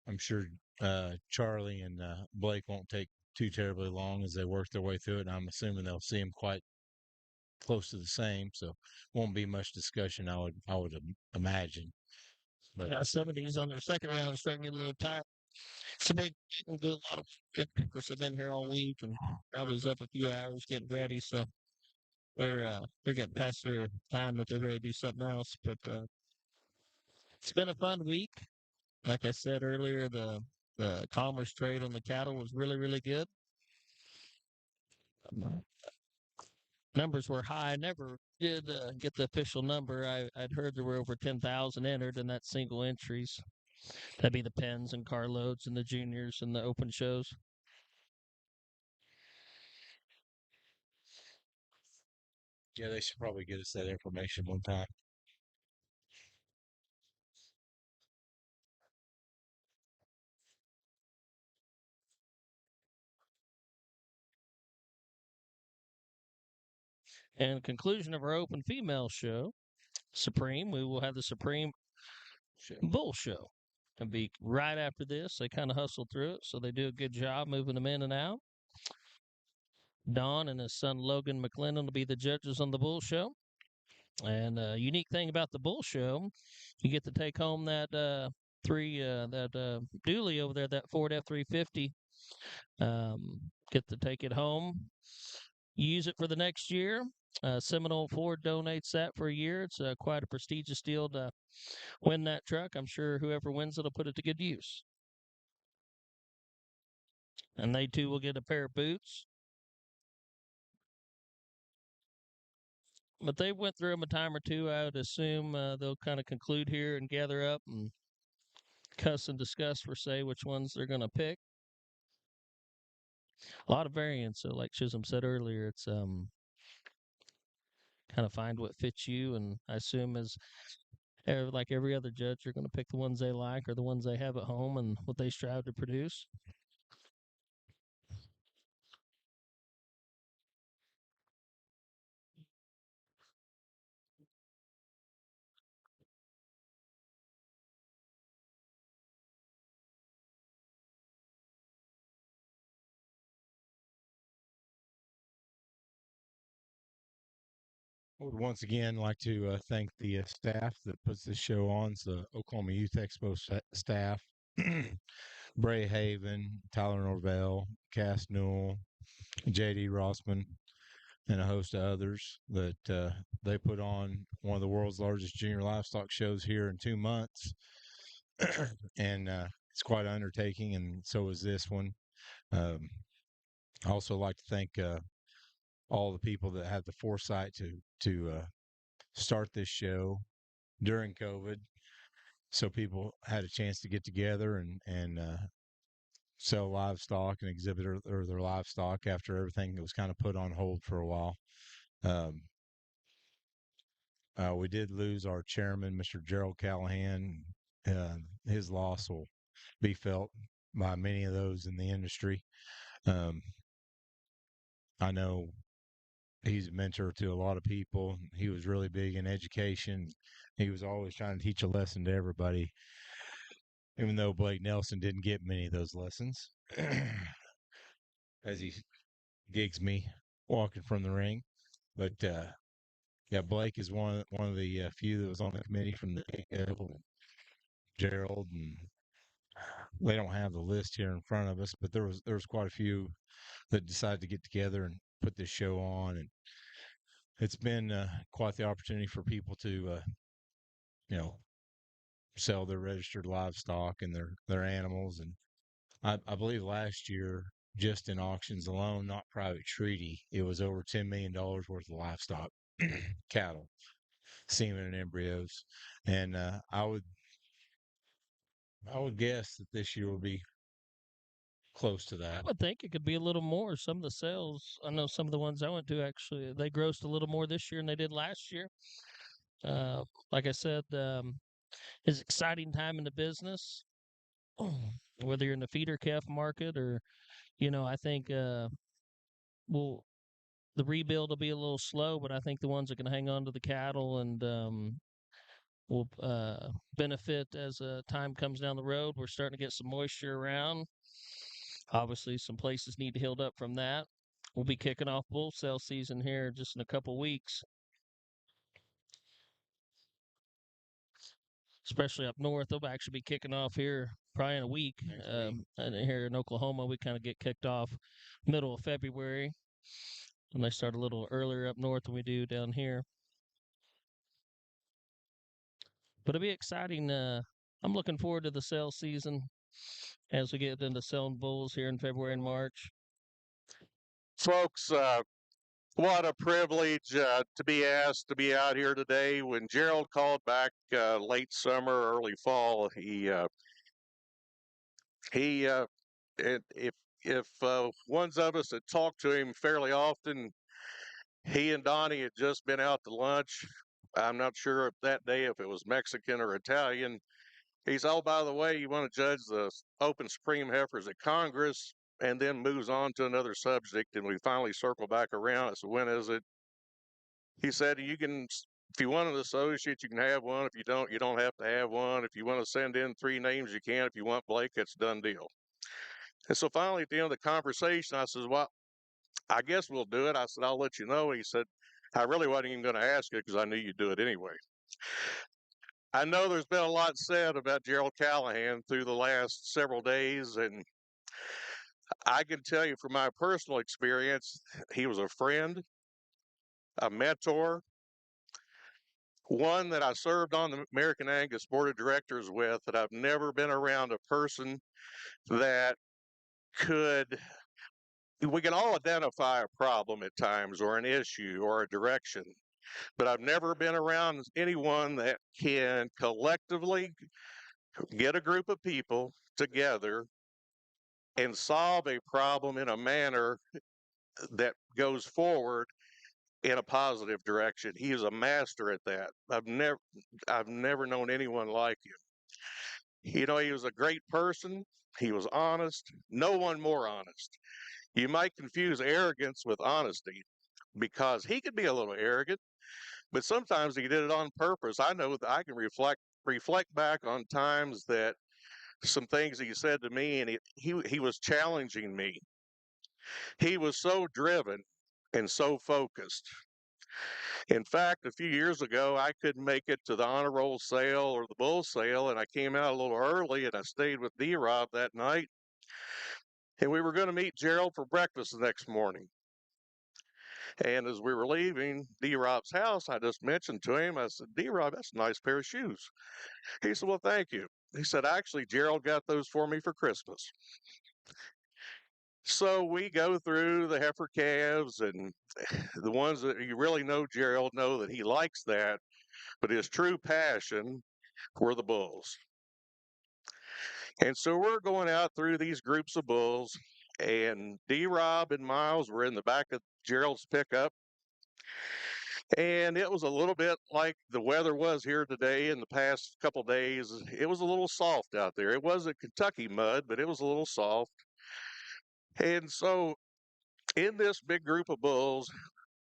I'm sure Charlie and Blake won't take too terribly long as they work their way through it. And I'm assuming they'll see them quite close to the same, so won't be much discussion. I would imagine. But Yeah, some of these on their second round are starting to get a little tired. So they can do a lot of because they've been here all week and I was up a few hours getting ready, so they're getting past their time that they're ready to do something else. But It's been a fun week. Like I said earlier, the commerce trade on the cattle was really, really good. Numbers were high. I never did get the official number. I'd heard there were over 10,000 entered in that single entries. That'd be the pens and carloads and the juniors and the open shows. Yeah, they should probably get us that information one time. And conclusion of our open female show, Supreme, we will have the Supreme Bull Show. And be right after this. They kind of hustle through it, so they do a good job moving them in and out. Don and his son Logan McClendon will be the judges on the Bull Show. And a unique thing about the Bull Show, you get to take home that dually over there, that Ford F-350. Get to take it home, use it for the next year. Seminole Ford donates that for a year. It's quite a prestigious deal to win that truck. I'm sure whoever wins it will put it to good use. And they too will get a pair of boots. But they went through them a time or two. I would assume they'll kind of conclude here and gather up and cuss and discuss for say which ones they're going to pick. A lot of variants. So like Chisholm said earlier, it's kind of find what fits you. And I assume as like every other judge, you're going to pick the ones they like or the ones they have at home and what they strive to produce. I would once again like to thank the staff that puts this show on. It's the Oklahoma Youth Expo staff. Bray Haven, Tyler Norvell, Cass Newell, J.D. Rossman, and a host of others that they put on one of the world's largest junior livestock shows here in 2 months. And it's quite an undertaking, and so is this one. I also like to thank all the people that had the foresight to start this show during COVID, so people had a chance to get together and sell livestock and exhibit their livestock after everything was kind of put on hold for a while. We did lose our chairman, Mr. Gerald Callahan. His loss will be felt by many of those in the industry. I know he's a mentor to a lot of people. He was really big in education. He was always trying to teach a lesson to everybody, even though Blake Nelson didn't get many of those lessons, as he gigs me walking from the ring. But yeah, Blake is one of the few that was on the committee from the get-go. Gerald, and they don't have the list here in front of us, but there was quite a few that decided to get together and put this show on, and it's been quite the opportunity for people to sell their registered livestock and their animals. And I believe last year, just in auctions alone, not private treaty, it was over $10 million worth of livestock, cattle, semen, and embryos. And I would guess that this year will be close to that. I would think it could be a little more. Some of the sales, I know some of the ones I went to actually, they grossed a little more this year than they did last year. Like I said, it's an exciting time in the business. Whether you're in the feeder calf market or, I think, well, the rebuild will be a little slow, but I think the ones that can hang on to the cattle and will benefit as time comes down the road. We're starting to get some moisture around. Obviously, some places need to heal up from that. We'll be kicking off bull sale season here just in a couple weeks, especially up north. They'll actually be kicking off here probably in a week. And here in Oklahoma, we kind of get kicked off middle of February, and they start a little earlier up north than we do down here. but it'll be exciting. I'm looking forward to the sale season as we get into selling bulls here in February and March. Folks, what a privilege to be asked to be out here today. When Gerald called back late summer, early fall, if ones of us had talked to him fairly often, he and Donnie had just been out to lunch. I'm not sure if that day if it was Mexican or Italian. He's, oh, by the way, you want to judge the open Supreme heifers at Congress, and then moves on to another subject. And we finally circle back around. I said, when is it? He said, you can, if you want an associate, you can have one. If you don't have to have one. If you want to send in 3 names, you can. If you want Blake, it's a done deal. And so finally, at the end of the conversation, I said, well, I guess we'll do it. I said, I'll let you know. He said, I really wasn't even going to ask you because I knew you'd do it anyway. I know there's been a lot said about Gerald Callahan through the last several days, and I can tell you from my personal experience, he was a friend, a mentor, one that I served on the American Angus Board of Directors with, that I've never been around a person that we can all identify a problem at times or an issue or a direction, but I've never been around anyone that can collectively get a group of people together and solve a problem in a manner that goes forward in a positive direction. He is a master at that. I've never known anyone like him. You know, he was a great person. He was honest. No one more honest. You might confuse arrogance with honesty because he could be a little arrogant, but sometimes he did it on purpose. I know that I can reflect back on times that some things he said to me, and he was challenging me. He was so driven and so focused. In fact, a few years ago, I couldn't make it to the honor roll sale or the bull sale, and I came out a little early, and I stayed with D-Rob that night. And we were going to meet Gerald for breakfast the next morning. And as we were leaving D-Rob's house, I just mentioned to him, I said, D-Rob, that's a nice pair of shoes. He said, well, thank you. He said, actually, Gerald got those for me for Christmas. So we go through the heifer calves, and the ones that you really know Gerald know that he likes that, but his true passion were the bulls. And so we're going out through these groups of bulls, and D-Rob and Miles were in the back of Gerald's pickup. And it was a little bit like the weather was here today in the past couple days. It was a little soft out there. It wasn't Kentucky mud, but it was a little soft. And so in this big group of bulls,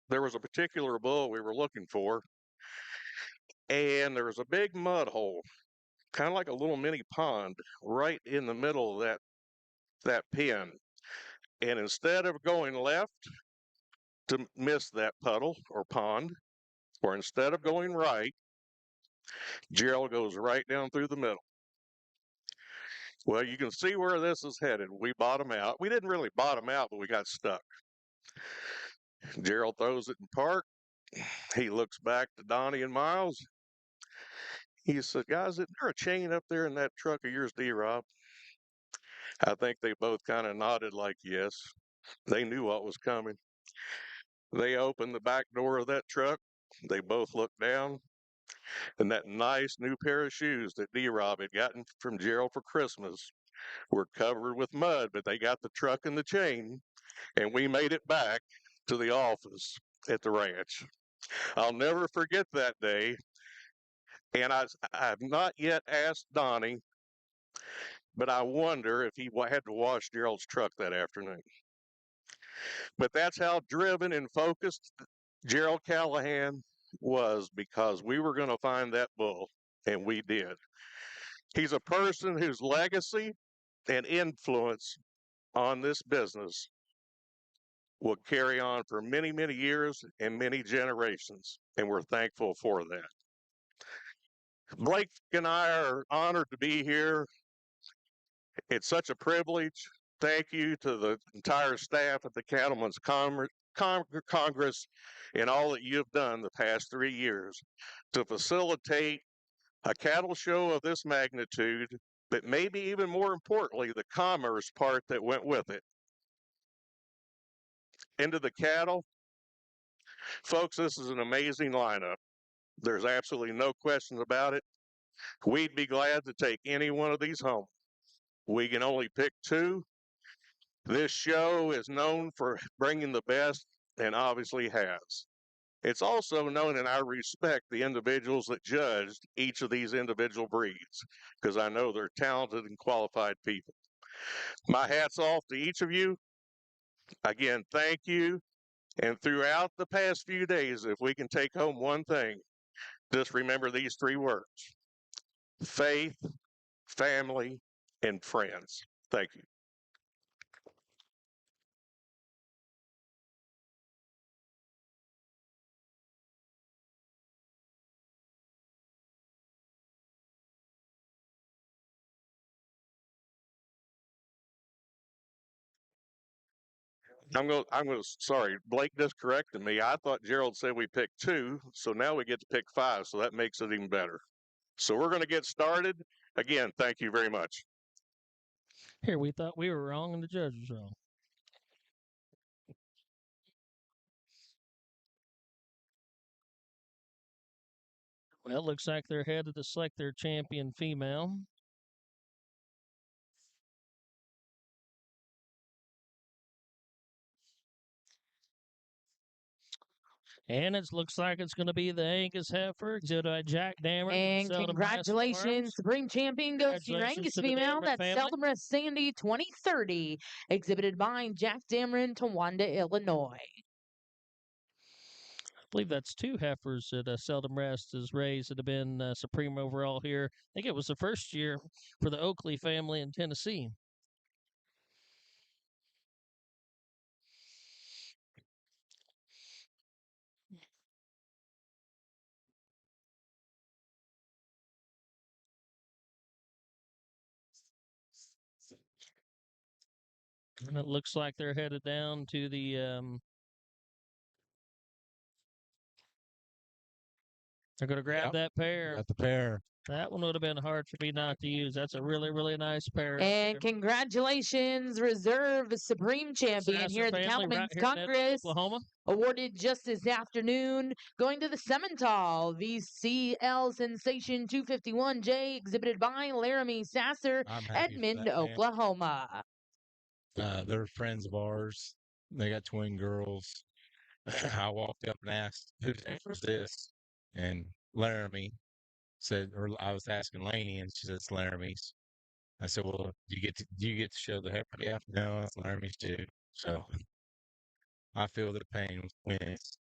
there was a particular bull we were looking for. And there was a big mud hole, kind of like a little mini pond, right in the middle of that pen. And instead of going left to miss that puddle or pond, or instead of going right, Gerald goes right down through the middle. Well, you can see where this is headed. We bottom out. We didn't really bottom out, but we got stuck. Gerald throws it in park. He looks back to Donnie and Miles. He said, guys, isn't there a chain up there in that truck of yours, D-Rob? I think they both kind of nodded like yes. They knew what was coming. They opened the back door of that truck. They both looked down, and that nice new pair of shoes that D-Rob had gotten from Gerald for Christmas were covered with mud, but they got the truck and the chain, and we made it back to the office at the ranch. I'll never forget that day, and I've not yet asked Donnie, but I wonder if he had to wash Gerald's truck that afternoon. But that's how driven and focused Gerald Callahan was, because we were going to find that bull, and we did. He's a person whose legacy and influence on this business will carry on for many, many years and many generations, and we're thankful for that. Blake and I are honored to be here. It's such a privilege. Thank you to the entire staff at the Cattlemen's Congress and all that you've done the past 3 years to facilitate A cattle show of this magnitude, but maybe even more importantly, the commerce part that went with it. Into the cattle, folks, this is an amazing lineup. There's absolutely no questions about it. We'd be glad to take any one of these home. We can only pick two. This show is known for bringing the best and obviously has. It's also known and I respect the individuals that judged each of these individual breeds because I know they're talented and qualified people. My hat's off to each of you. Again, thank you. And throughout the past few days, if we can take home one thing, just remember these three words: faith, family, and friends. Thank you. Sorry, Blake just corrected me. I thought Gerald said we picked two, so now we get to pick five, so that makes it even better. So we're going to get started. Again, thank you very much. Here, we thought we were wrong and the judge was wrong. Well, looks like they're headed to select their champion female. And it looks like it's going to be the Angus heifer, exhibited by Jack Dameron. And congratulations, Supreme Champion goes to your Angus female. That's Seldom Rest Sandy 2030, exhibited by Jack Dameron, Towanda, Illinois. I believe that's two heifers that Seldom Rest has raised that have been supreme overall here. I think it was the first year for the Oakley family in Tennessee. And it looks like they're headed down to the they're going to grab that pair. Got the pair. That one would have been hard for me not to use. That's a really, really nice pair. And congratulations, Reserve Supreme Champion here at the Cattlemen's Congress. Oklahoma. Awarded just this afternoon. Going to the Simmental, VCL Sensation 251J, exhibited by Laramie Sasser, Edmond, Oklahoma. They're friends of ours. They got twin girls. I walked up and asked, "Whose heifer's this?" And Laramie said, or I was asking Lainey, and she said it's Laramie's. I said, "Well, do you get to show the heifer?" Yeah, no, it's Laramie's too. So I feel the pain with twins.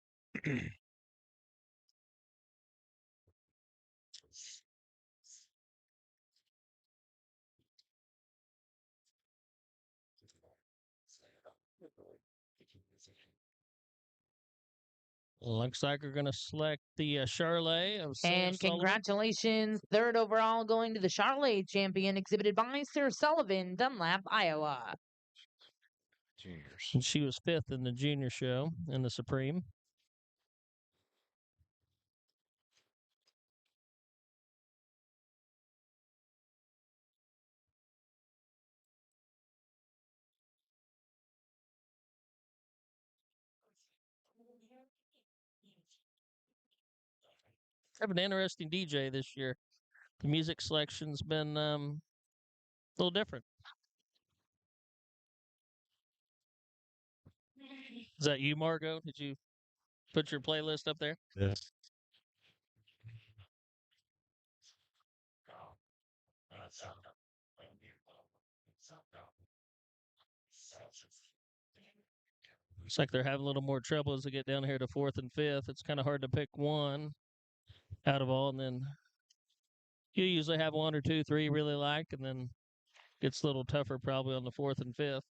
Looks like we're going to select the Charlet of Sarah And Sullivan. congratulations, third overall going to the Charlet Champion, exhibited by Sarah Sullivan, Dunlap, Iowa. Juniors. And she was fifth in the junior show in the Supreme. Have an interesting DJ this year. The music selection's been a little different. Is that you, Margot? Did you put your playlist up there? Yes. Looks like they're having a little more trouble as they get down here to fourth and fifth. It's kind of hard to pick one out of all, and then you usually have one or two, three you really like, and then gets a little tougher probably on the fourth and fifth.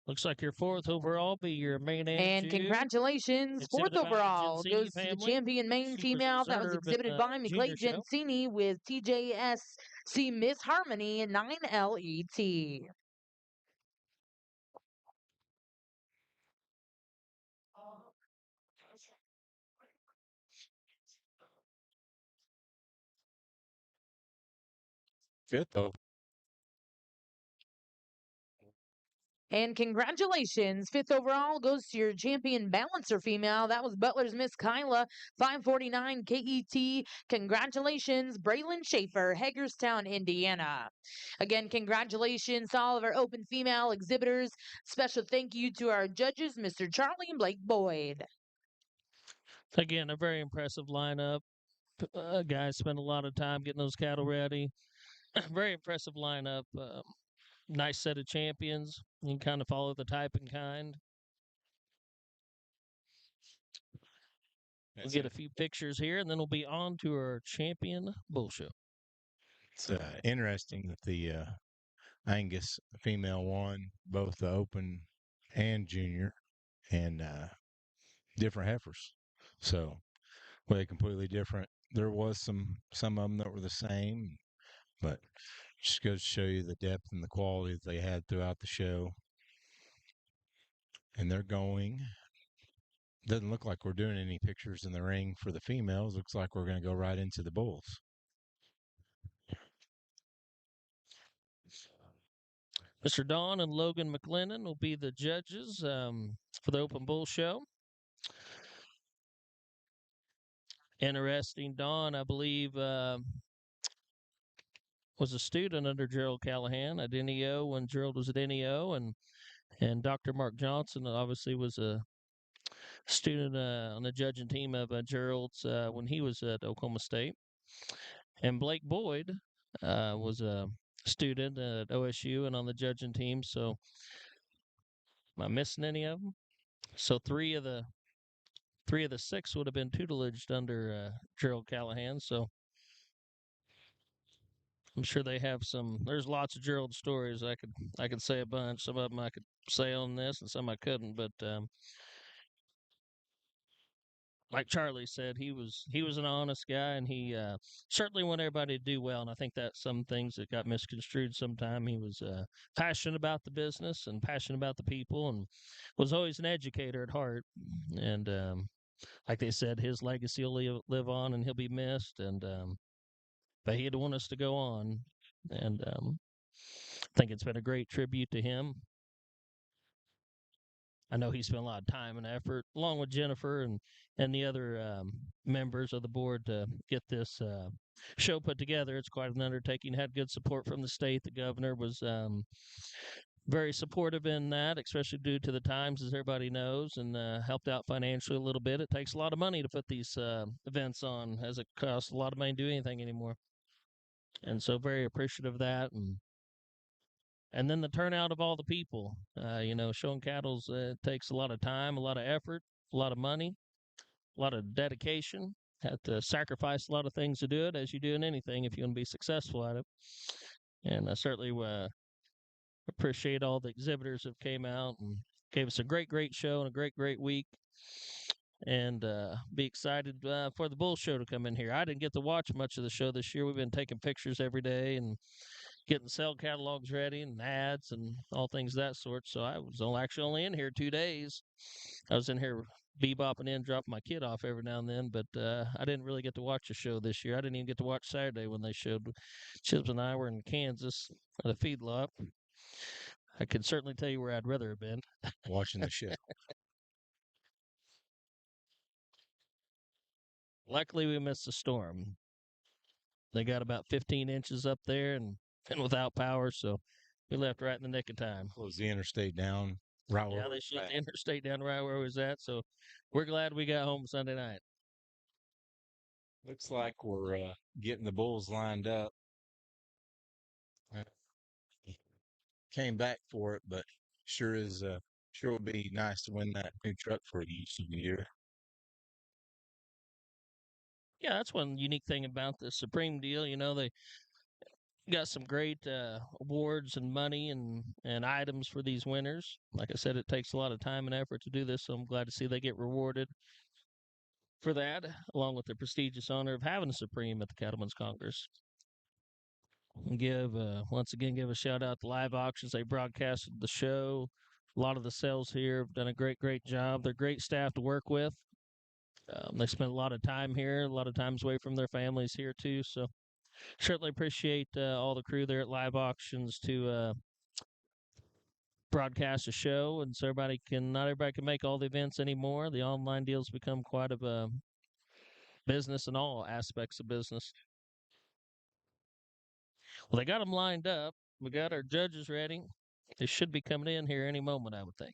Looks like your fourth overall be your main And congratulations, fourth exhibited by the overall Gensini goes to the family. champion main She was female. That was reserve in exhibited the by junior McClay show. Gensini with TJSC Miss Harmony 9LET. Fifth over. And congratulations, fifth overall goes to your champion balancer female. That was Butler's Miss Kyla, 549 KET. Congratulations, Braylon Schaefer, Hagerstown, Indiana. Again, congratulations to all of our open female exhibitors. Special thank you to our judges, Mr. Charlie and Blake Boyd. Again, a very impressive lineup. Guys spent a lot of time getting those cattle ready. Very impressive lineup. Nice set of champions. You can kind of follow the type and kind. We'll get a few pictures here, and then we'll be on to our champion bull show. It's interesting that the Angus female won both the open and junior, and different heifers. So, were they completely different? There was some of them that were the same, but just goes to show you the depth and the quality that they had throughout the show. And they're going. Doesn't look like we're doing any pictures in the ring for the females. Looks like we're going to go right into the bulls. Mr. Don and Logan McLennan will be the judges for the Open Bull Show. Interesting. Don, I believe, was a student under Gerald Callahan at NEO when Gerald was at NEO, and Dr. Mark Johnson obviously was a student on the judging team of Gerald's when he was at Oklahoma State. And Blake Boyd was a student at OSU and on the judging team. So, am I missing any of them? So three of the six would have been tutelaged under Gerald Callahan. So I'm sure they have some. There's lots of Gerald stories. I could say a bunch. Some of them I could say on this, and some I couldn't. But like Charlie said, he was an honest guy, and he certainly wanted everybody to do well. And I think that some things that got misconstrued sometime. He was passionate about the business and passionate about the people, and was always an educator at heart. And like they said, his legacy will live on, and he'll be missed. And but he'd want us to go on, and I think it's been a great tribute to him. I know he spent a lot of time and effort, along with Jennifer and the other members of the board, to get this show put together. It's quite an undertaking. Had good support from the state. The governor was very supportive in that, especially due to the times, as everybody knows, and helped out financially a little bit. It takes a lot of money to put these events on, as it costs a lot of money to do anything anymore. And so very appreciative of that. And then the turnout of all the people, showing cattle takes a lot of time, a lot of effort, a lot of money, a lot of dedication. Have to sacrifice a lot of things to do it, as you do in anything if you want to be successful at it. And I certainly appreciate all the exhibitors that came out and gave us a great show and a great week. And be excited for the bull show to come in here. I didn't get to watch much of the show this year. We've been taking pictures every day and getting sale catalogs ready and ads and all things of that sort. So I was actually only in here 2 days. I was in here bebopping in, dropping my kid off every now and then, but I didn't really get to watch the show this year. I didn't even get to watch Saturday when they showed. Chips and I were in Kansas at a feedlot. I could certainly tell you where I'd rather have been. Watching the show. Luckily, we missed the storm. They got about 15 inches up there and without power, so we left right in the nick of time. Close the interstate down right where Yeah, they shut the interstate down right where we was at, so we're glad we got home Sunday night. Looks like we're getting the bulls lined up. Came back for it, but sure would be nice to win that new truck for each of the year. Yeah, that's one unique thing about the Supreme deal. got some great awards and money and items for these winners. Like I said, it takes a lot of time and effort to do this, so I'm glad to see they get rewarded for that, along with the prestigious honor of having a Supreme at the Cattlemen's Congress. And give once again give a shout out to Live Auctions. They broadcasted the show. A lot of the sales here have done a great job. They're great staff to work with. They spend a lot of time here, a lot of times away from their families here too. So certainly appreciate all the crew there at Live Auctions to broadcast a show, and so not everybody can make all the events anymore. The online deals become quite of a business in all aspects of business. Well, they got them lined up. We got our judges ready. They should be coming in here any moment, I would think.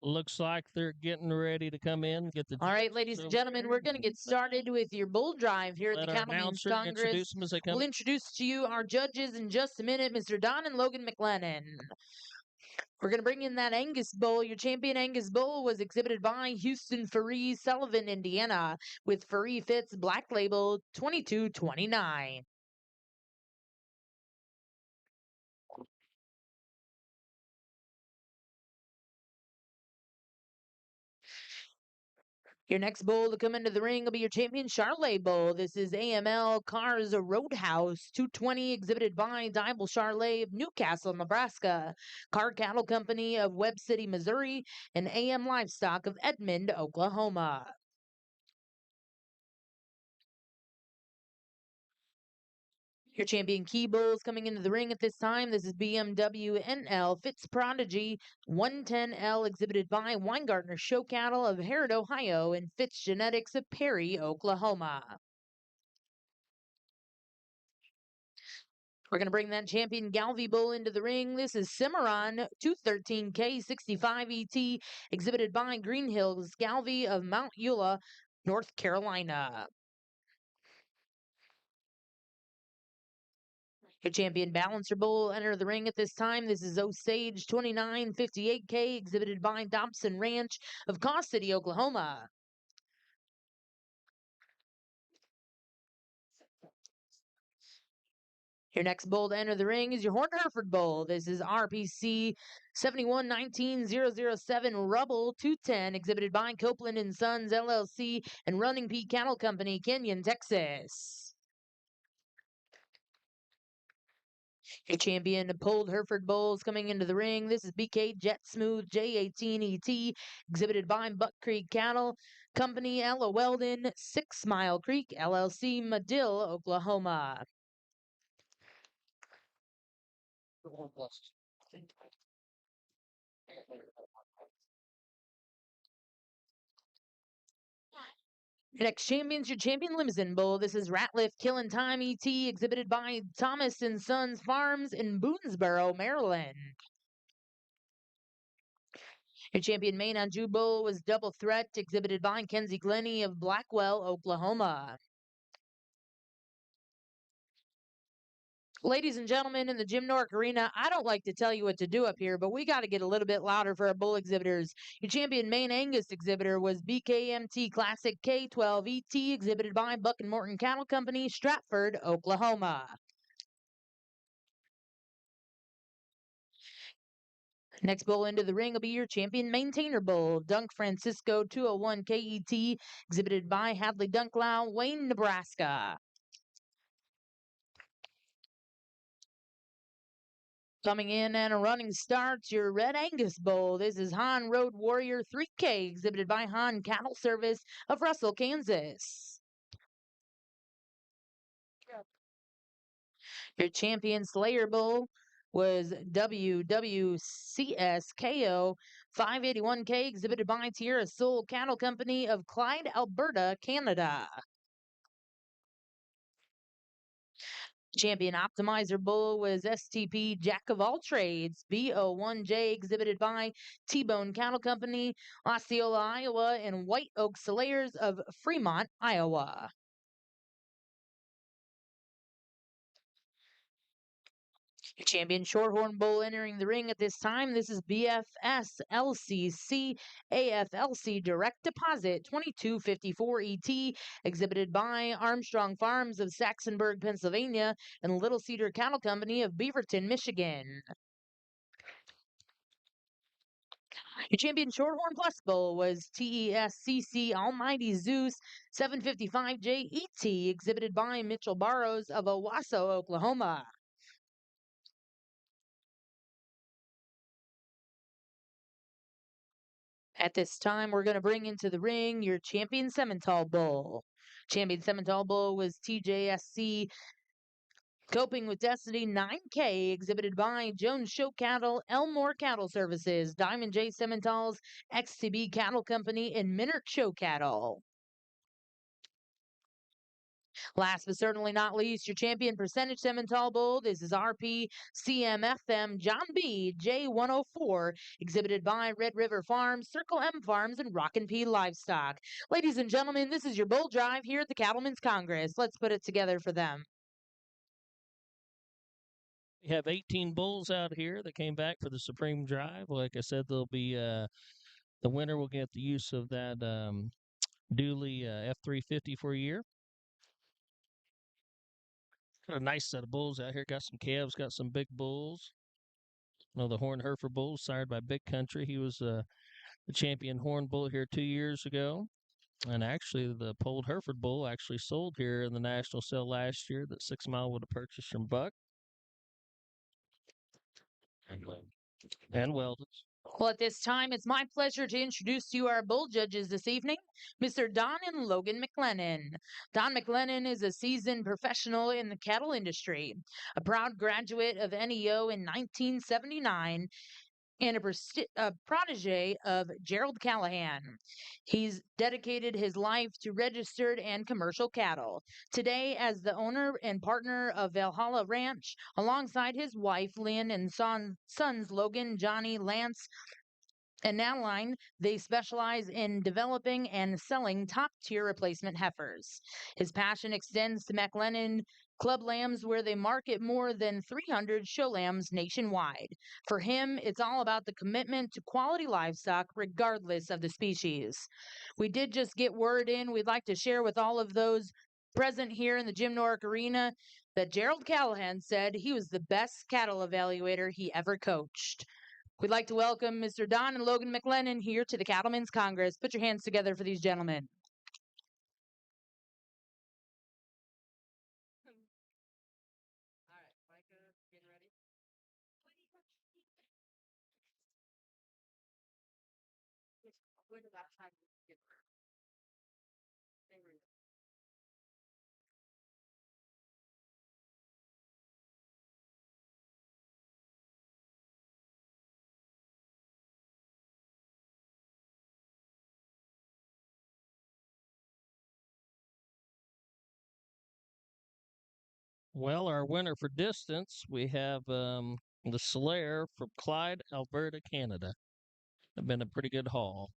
Looks like they're getting ready to come in. All right, ladies and gentlemen, we're going to get started with your bull drive here at the Cattlemen's Congress. We'll introduce to you our judges in just a minute, Mr. Don and Logan McLennan. We're going to bring in that Angus bull. Your champion Angus bull was exhibited by Houston Faree, Sullivan, Indiana, with Faree Fits Black Label 2229. Your next bull to come into the ring will be your champion Charlet bull. This is AML Cars Roadhouse 220, exhibited by Dibble Charlet of Newcastle, Nebraska, Car Cattle Company of Webb City, Missouri, and AM Livestock of Edmond, Oklahoma. Your champion Key Bulls coming into the ring at this time. This is BMW NL Fitz Prodigy 110L, exhibited by Weingartner Show Cattle of Harrod, Ohio, and Fitz Genetics of Perry, Oklahoma. We're going to bring that champion Galvey bull into the ring. This is Cimarron 213K 65 ET, exhibited by Green Hills Galvey of Mount Eula, North Carolina. Your champion Balancer bull enter the ring at this time. This is Osage 2958K, exhibited by Dobson Ranch of Cost City, Oklahoma. Your next bull to enter the ring is your Horn Hereford bull. This is RPC 7119007 Rubble 210, exhibited by Copeland and Sons LLC and Running Pea Cattle Company, Kenyon, Texas. Your champion Pulled Hereford bulls coming into the ring. This is BK Jet Smooth J18ET, exhibited by Buck Creek Cattle Company, Ella Weldon, 6 Mile Creek LLC, Madill, Oklahoma. Your next champion's your champion Limousine bull. This is Ratliff Killin' Time ET, exhibited by Thomas and Sons Farms in Boonesboro, Maryland. Your champion Main on Jew bull was Double Threat, exhibited by Kenzie Glennie of Blackwell, Oklahoma. Ladies and gentlemen in the Jim Nork Arena, I don't like to tell you what to do up here, but we got to get a little bit louder for our bull exhibitors. Your champion Maine Angus exhibitor was BKMT Classic K12ET, exhibited by Buck and Morton Cattle Company, Stratford, Oklahoma. Next bull into the ring will be your champion maintainer bull, Dunk Francisco 201 KET, exhibited by Hadley Dunklau, Wayne, Nebraska. Coming in and a running starts your Red Angus bull. This is Han Road Warrior 3K, exhibited by Han Cattle Service of Russell, Kansas. Your champion Slayer bull was WWCSKO 581K, exhibited by Tierra Soul Cattle Company of Clyde, Alberta, Canada. Champion Optimizer bull was STP Jack of All Trades BO1J, exhibited by T-Bone Cattle Company, Osceola, Iowa, and White Oak Slayers of Fremont, Iowa. Your champion Shorthorn bull entering the ring at this time. This is BFS LCC AFLC Direct Deposit 2254 ET, exhibited by Armstrong Farms of Saxonburg, Pennsylvania, and Little Cedar Cattle Company of Beaverton, Michigan. Your champion Shorthorn Plus bull was TESCC Almighty Zeus 755JET, exhibited by Mitchell Barrows of Owasso, Oklahoma. At this time, we're going to bring into the ring your champion Simmental bull. Champion Simmental bull was TJSC Coping with Destiny 9K, exhibited by Jones Show Cattle, Elmore Cattle Services, Diamond J Simmental's XTB Cattle Company, and Minert Show Cattle. Last but certainly not least, your champion percentage Simmental bull. This is RP CMFM John B J104, exhibited by Red River Farms, Circle M Farms, and Rockin' P Livestock. Ladies and gentlemen, this is your bull drive here at the Cattlemen's Congress. Let's put it together for them. We have 18 bulls out here that came back for the Supreme Drive. Like I said, they'll be the winner will get the use of that Dooley F350 for a year. Got a nice set of bulls out here. Got some calves, got some big bulls. The Horn Hereford bull, sired by Big Country. He was the champion Horn bull here 2 years ago. And actually, the Polled Hereford bull actually sold here in the national sale last year that 6 Mile would have purchased from Buck. And Weldon's. Well, at this time, it's my pleasure to introduce to you our bull judges this evening, Mr. Don and Logan McLennan. Don McLennan is a seasoned professional in the cattle industry, a proud graduate of NEO in 1979, and a protege of Gerald Callahan. He's dedicated his life to registered and commercial cattle. Today, as the owner and partner of Valhalla Ranch, alongside his wife Lynn and sons Logan, Johnny, Lance, and Nataline, they specialize in developing and selling top-tier replacement heifers. His passion extends to McLennan Club Lambs, where they market more than 300 show lambs nationwide. For him, it's all about the commitment to quality livestock, regardless of the species. We did just get word in. We'd like to share with all of those present here in the Jim Nork Arena that Gerald Callahan said he was the best cattle evaluator he ever coached. We'd like to welcome Mr. Don and Logan McLennan here to the Cattlemen's Congress. Put your hands together for these gentlemen. All right, Micah, getting ready. When did that time get? Well, our winner for distance, we have the Slayer from Clyde, Alberta, Canada. It's been a pretty good haul.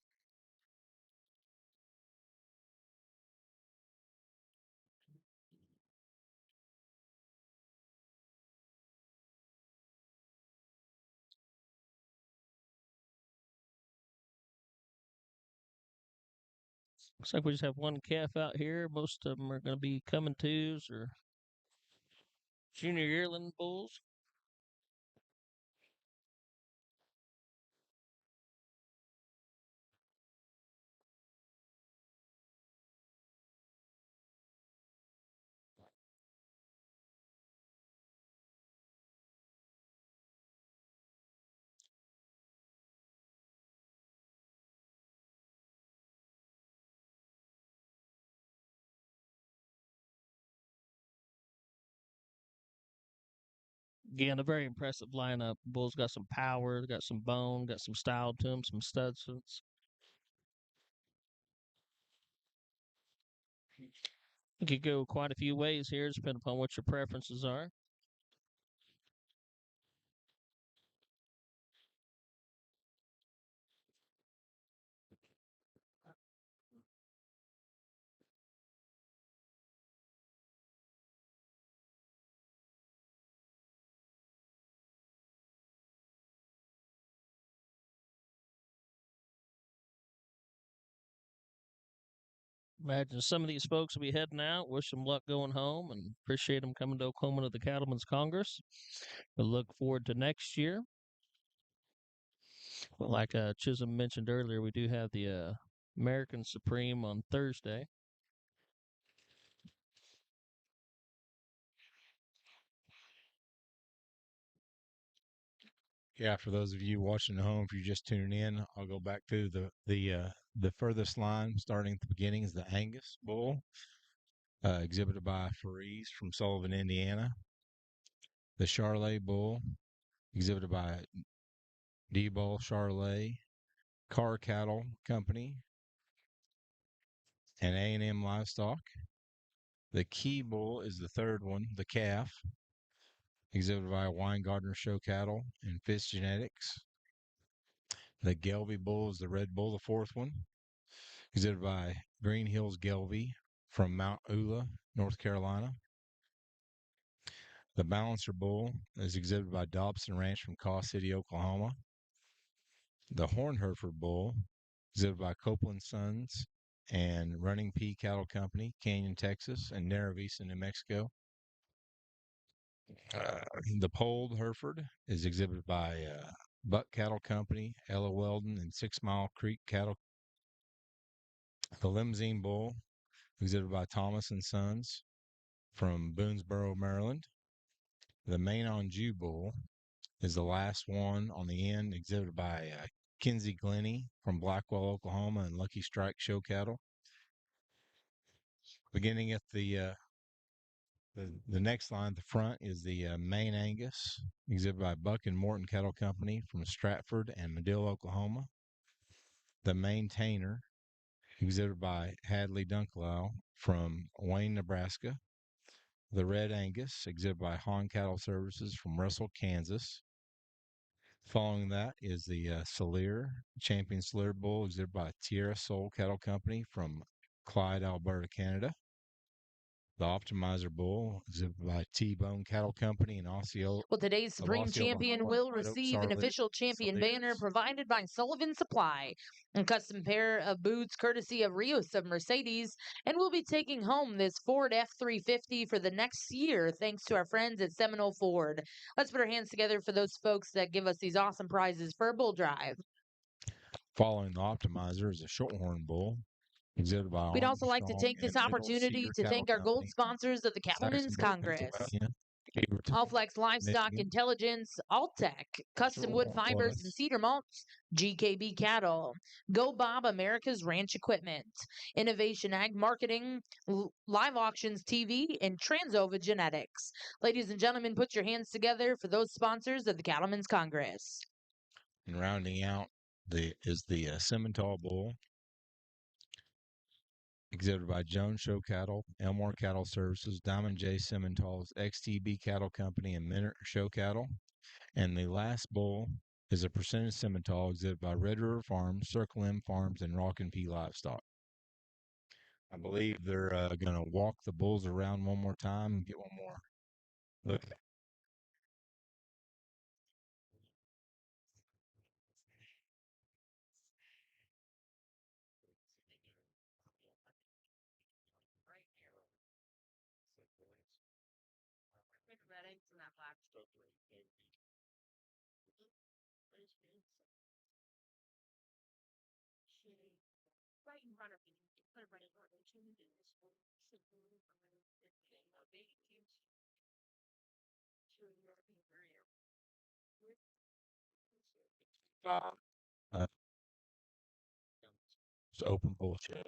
Looks like we just have one calf out here. Most of them are going to be coming twos or junior yearling bulls. Again, a very impressive lineup. Bulls got some power, got some bone, got some style to them, some substance. You could go quite a few ways here, depending upon what your preferences are. Imagine some of these folks will be heading out. Wish them luck going home and appreciate them coming to Oklahoma to the Cattlemen's Congress. We look forward to next year. Well, like Chisholm mentioned earlier, we do have the American Supreme on Thursday. Yeah, for those of you watching at home, if you're just tuning in, I'll go back to the furthest line, starting at the beginning, is the Angus bull, exhibited by Farees from Sullivan, Indiana. The Charolais bull, exhibited by D-Bull Charolais, Car Cattle Company, and A&M Livestock. The Key bull is the third one, the calf, exhibited by Weingartner Show Cattle and Fish Genetics. The Gelby bull is the red bull, the fourth one, exhibited by Green Hills Gelby from Mount Eula, North Carolina. The Balancer bull is exhibited by Dobson Ranch from Caw City, Oklahoma. The Hornherfer bull, exhibited by Copeland Sons and Running Pea Cattle Company, Canyon, Texas, and Narra Vista, New Mexico. The Polled Hereford is exhibited by Buck Cattle Company, Ella Weldon, and 6 Mile Creek Cattle. The Limousine Bull, exhibited by Thomas and Sons from Boonesboro, Maryland. The Manon Jew Bull is the last one on the end, exhibited by Kinsey Glennie from Blackwell, Oklahoma, and Lucky Strike Show Cattle. Beginning at the next line, the front, is the Maine Angus, exhibited by Buck and Morton Cattle Company from Stratford and Medill, Oklahoma. The Maintainer, exhibited by Hadley Dunklow from Wayne, Nebraska. The Red Angus, exhibited by Hahn Cattle Services from Russell, Kansas. Following that is the Salier, Champion Salier Bull, exhibited by Tierra Soul Cattle Company from Clyde, Alberta, Canada. The Optimizer Bull, exhibited by T-Bone Cattle Company in Osceola. Well, today's Supreme Champion will receive an official champion banner provided by Sullivan Supply, a custom pair of boots courtesy of Rios of Mercedes, and we'll be taking home this Ford F-350 for the next year thanks to our friends at Seminole Ford. Let's put our hands together for those folks that give us these awesome prizes for a bull drive. Following the Optimizer is a Shorthorn Bull, exhibited by We'd also like to Armstrong take this and Middle opportunity Cedar to Cattle thank our gold Company from sponsors of the Cattlemen's Saxonburg, Congress. Pennsylvania. Beaverton, Allflex Livestock Michigan. Intelligence, Altec, Custom Wood Fibers and Cedar Malts, GKB Cattle, Go Bob America's Ranch Equipment, Innovation Ag Marketing, Live Auctions TV, and Transova Genetics. Ladies and gentlemen, put your hands together for those sponsors of the Cattlemen's Congress. And rounding out is the Simmental Bull, exhibited by Jones Show Cattle, Elmore Cattle Services, Diamond J. Simmental's XTB Cattle Company, and Minter Show Cattle. And the last bull is a percentage Simmental, exhibited by Red River Farms, Circle M Farms, and Rock and P Livestock. I believe they're going to walk the bulls around one more time and get one more look. Uh, it's open bullshit.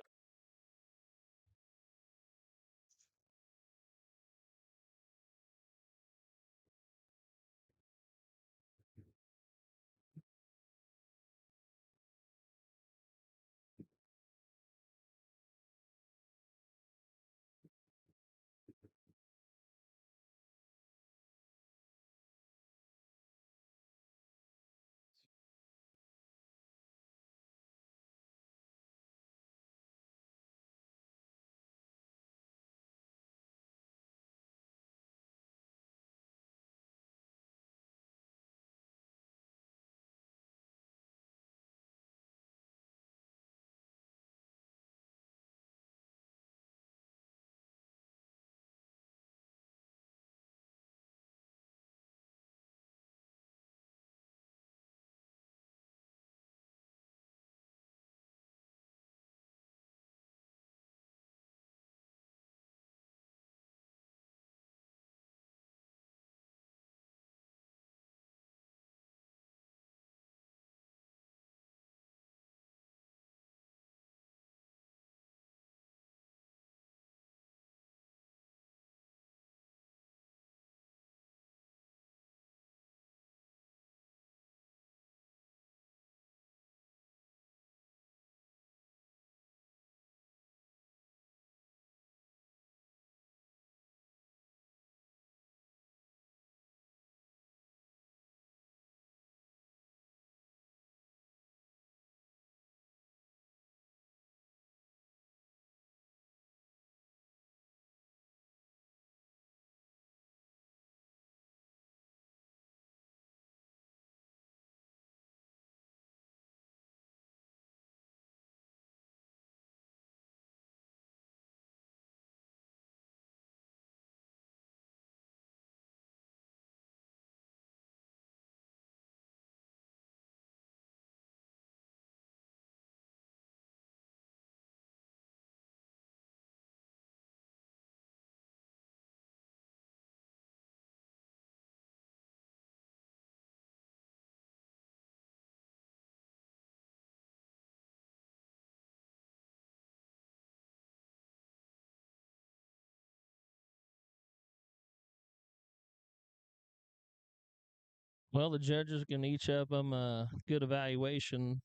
Well, the judges can each of them a good evaluation.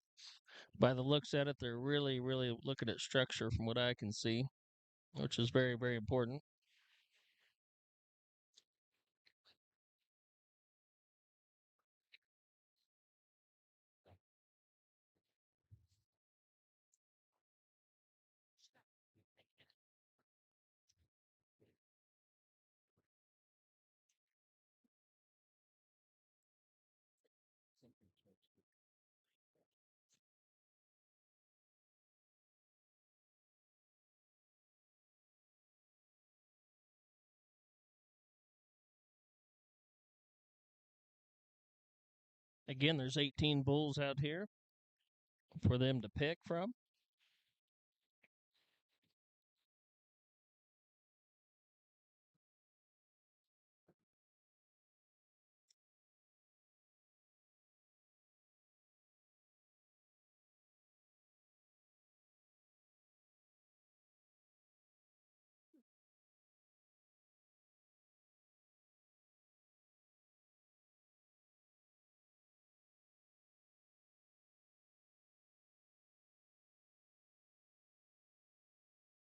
By the looks at it, they're really, really looking at structure from what I can see, which is very, very important. Again, there's 18 bulls out here for them to pick from.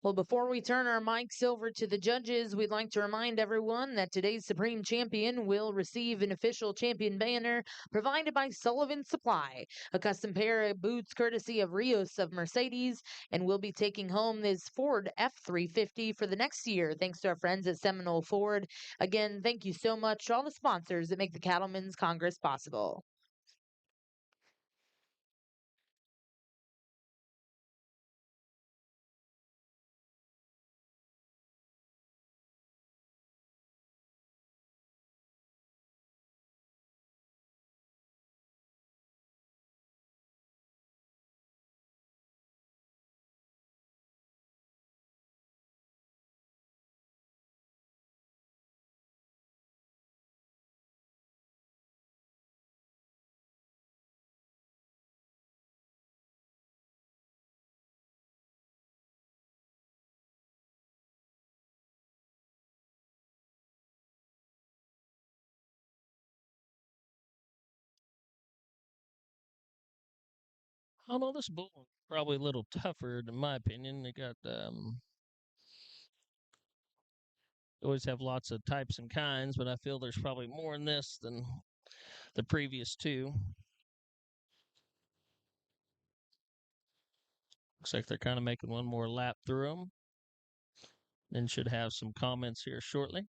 Well, before we turn our mics over to the judges, we'd like to remind everyone that today's Supreme Champion will receive an official champion banner provided by Sullivan Supply, a custom pair of boots courtesy of Rios of Mercedes, and will be taking home this Ford F-350 for the next year, thanks to our friends at Seminole Ford. Again, thank you so much to all the sponsors that make the Cattlemen's Congress possible. Although this bull is probably a little tougher, in my opinion. They got always have lots of types and kinds, but I feel there's probably more in this than the previous two. Looks like they're kind of making one more lap through them. Then should have some comments here shortly.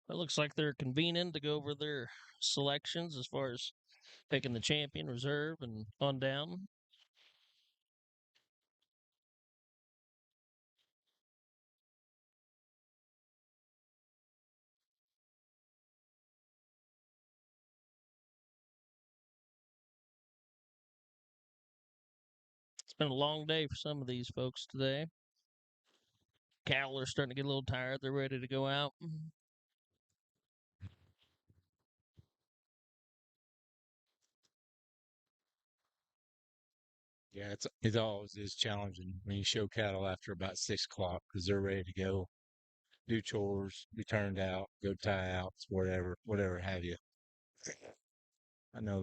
It looks like they're convening to go over their selections as far as picking the champion, reserve, and on down. It's been a long day for some of these folks today. Cattle are starting to get a little tired. They're ready to go out. Yeah, it always is challenging when you show cattle after about 6 o'clock because they're ready to go do chores, be turned out, go tie outs, whatever have you. I know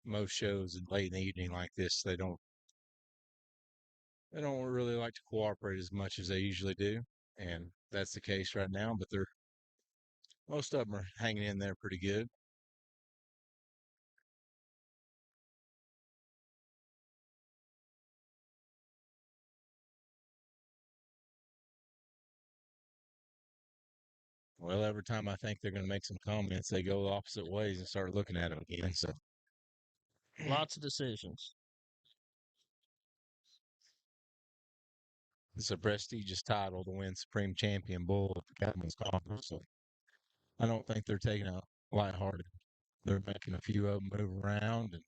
most shows late in the evening like this, they don't really like to cooperate as much as they usually do, and that's the case right now. But most of them are hanging in there pretty good. Well, every time I think they're going to make some comments, they go opposite ways and start looking at them again. So Lots of decisions. it's a prestigious title to win Supreme Champion Bull at the Cattlemen's Conference. So I don't think they're taking it lighthearted. They're making a few of them move around, and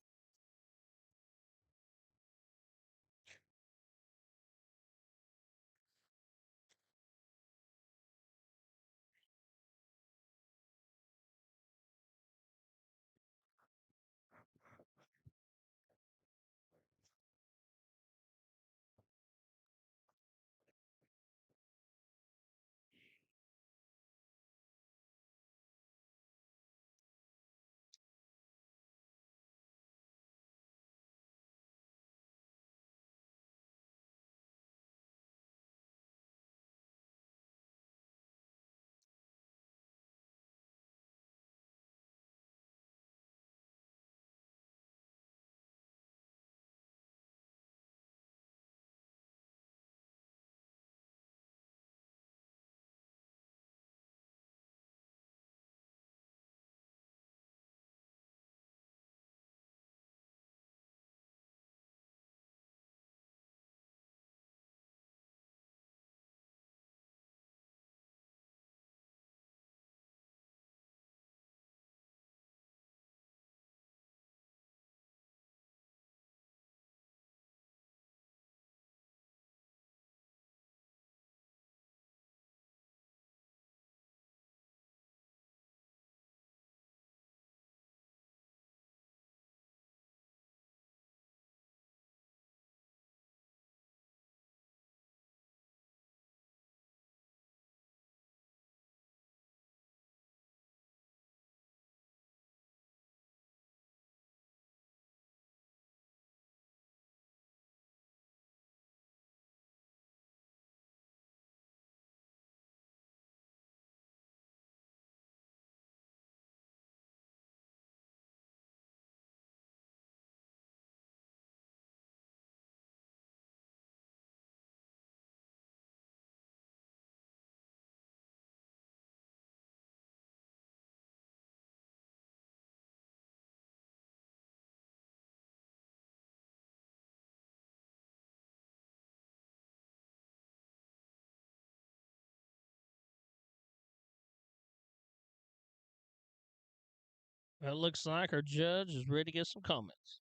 Well, it looks like our judge is ready to get some comments.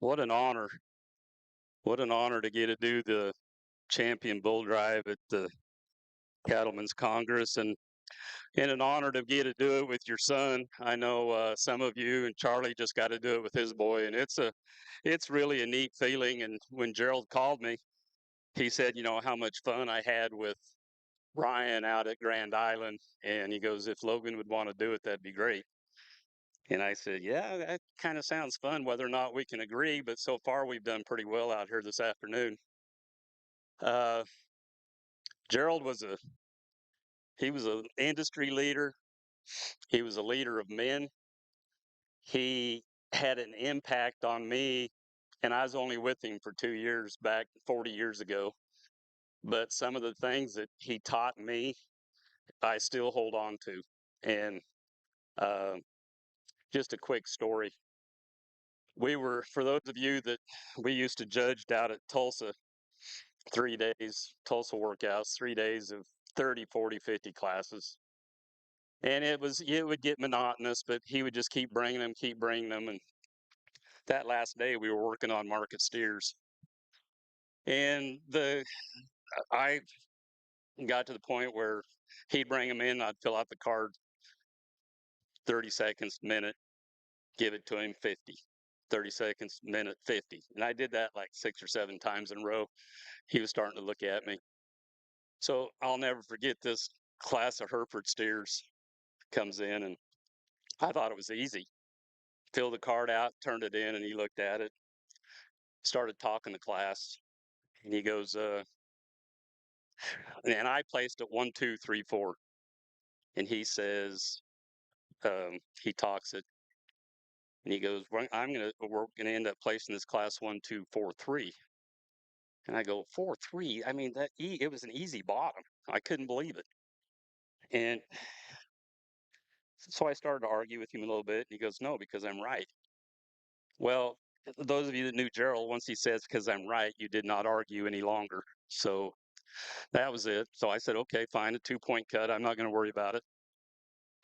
What an honor. What an honor to get to do the champion bull drive at the Cattlemen's Congress, and an honor to get to do it with your son. I know some of you and Charlie just got to do it with his boy, and it's really a neat feeling. And when Gerald called me, he said, you know, how much fun I had with Ryan out at Grand Island, and he goes, if Logan would want to do it, that'd be great. And I said, yeah, that kind of sounds fun, whether or not we can agree, but so far we've done pretty well out here this afternoon. Gerald was he was an industry leader. He was a leader of men. He had an impact on me, and I was only with him for 2 years back 40 years ago. But some of the things that he taught me, I still hold on to. And uh, just a quick story. For those of you that we used to judge out at Tulsa, 3 days, Tulsa workouts, 3 days of 30, 40, 50 classes. And it would get monotonous, but he would just keep bringing them. And that last day we were working on market steers. And I got to the point where he'd bring them in, I'd fill out the card, 30 seconds, minute, give it to him, 50. 30 seconds, minute, 50. And I did that like 6 or 7 times in a row. He was starting to look at me. So I'll never forget this class of Hereford steers comes in, and I thought it was easy. Filled the card out, turned it in, and he looked at it, started talking to class, and he goes, and I placed it 1, 2, 3, 4. And he says, he talks it, and he goes, we're gonna end up placing this class 1, 2, 4, 3. And I go, 4, 3. I mean, it was an easy bottom. I couldn't believe it. And so I started to argue with him a little bit, and he goes, no, because I'm right. Well, those of you that knew Gerald, once he says, because I'm right, you did not argue any longer. So that was it. So I said, okay, fine, a 2-point cut. I'm not going to worry about it.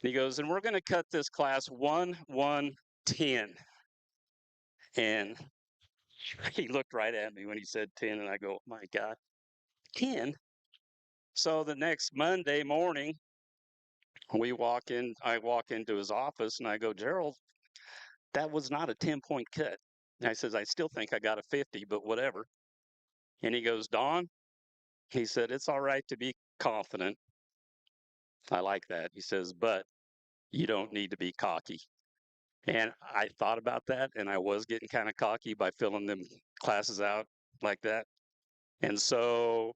And he goes, and we're going to cut this class 1, 1, 10. And he looked right at me when he said 10, and I go, my God, 10? So the next Monday morning, I walk into his office, and I go, Gerald, that was not a 10-point cut. And I says, I still think I got a 50, but whatever. And he goes, Don, he said, it's all right to be confident. I like that. He says, but you don't need to be cocky. And I thought about that, and I was getting kind of cocky by filling them classes out like that. And so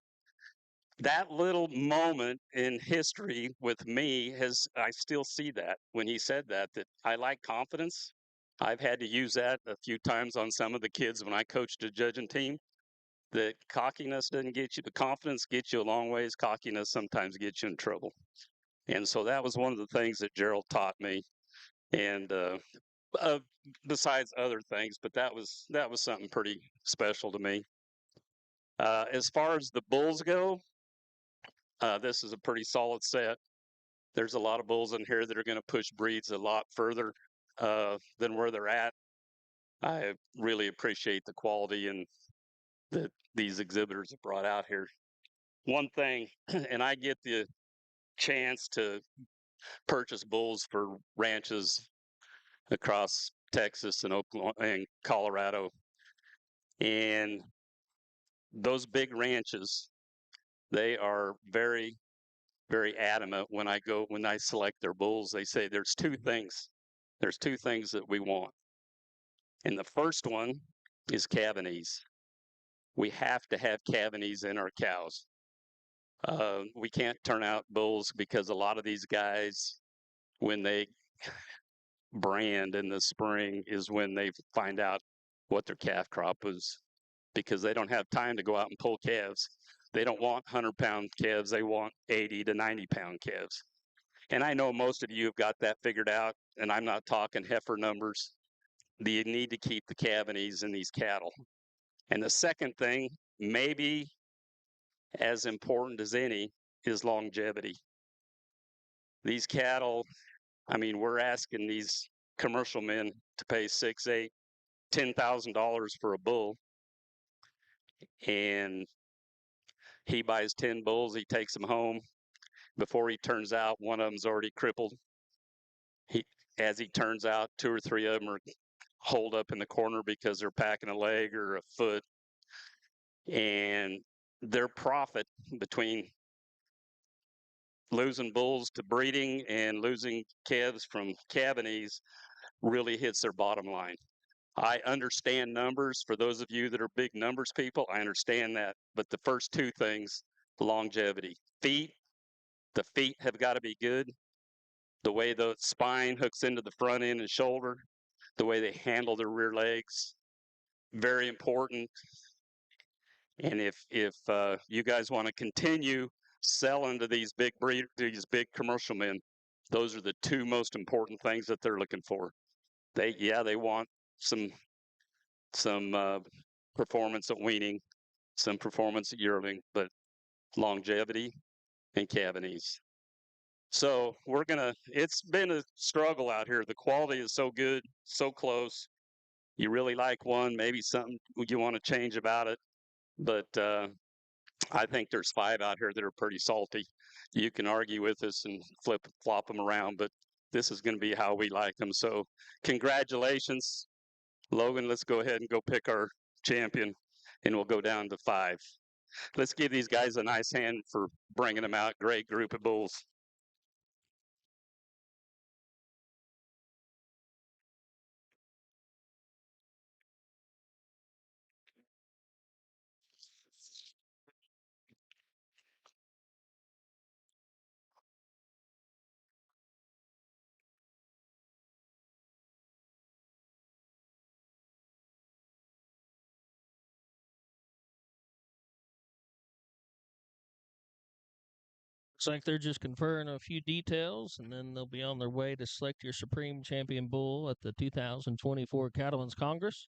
that little moment in history with me I still see that when he said that I like confidence. I've had to use that a few times on some of the kids when I coached a judging team. That cockiness doesn't get you, the confidence gets you a long ways. Cockiness sometimes gets you in trouble. And so that was one of the things that Gerald taught me. And besides other things, but that was something pretty special to me. As far as the bulls go, this is a pretty solid set. There's a lot of bulls in here that are going to push breeds a lot further than where they're at. I really appreciate the quality and that these exhibitors have brought out here. One thing, and I get the chance to purchase bulls for ranches across Texas and Oklahoma and Colorado. And those big ranches, they are very, very adamant when I select their bulls. They say there's two things. There's two things that we want. And the first one is Cavanese. We have to have Cavanese in our cows. We can't turn out bulls because a lot of these guys, when they brand in the spring, is when they find out what their calf crop was, because they don't have time to go out and pull calves. They don't want 100-pound calves. They want 80 to 90-pound calves. And I know most of you have got that figured out, and I'm not talking heifer numbers. You need to keep the Cavanese in these cattle. And the second thing, maybe as important as any is longevity. These cattle, I mean, we're asking these commercial men to pay $6, $8, $10,000 for a bull, and he buys 10 bulls, he takes them home. Before he turns out, one of them's already crippled. As he turns out, 2 or 3 of them are holed up in the corner because they're packing a leg or a foot. And their profit between losing bulls to breeding and losing calves from cabinies really hits their bottom line. I understand numbers. For those of you that are big numbers people, I understand that. But the first 2 things, longevity. Feet, the feet have got to be good. The way the spine hooks into the front end and shoulder, the way they handle their rear legs, very important. And if you guys want to continue selling to these big commercial men, those are the 2 most important things that they're looking for. They want some performance at weaning, some performance at yearling, but longevity and cabinies. So it's been a struggle out here. The quality is so good, so close. You really like one, maybe something you want to change about it. But I think there's 5 out here that are pretty salty. You can argue with us and flop them around, but this is going to be how we like them. So congratulations, Logan. Let's go ahead and go pick our champion, and we'll go down to 5. Let's give these guys a nice hand for bringing them out. Great group of bulls. Looks like they're just conferring a few details, and then they'll be on their way to select your Supreme Champion Bull at the 2024 Cattlemen's Congress.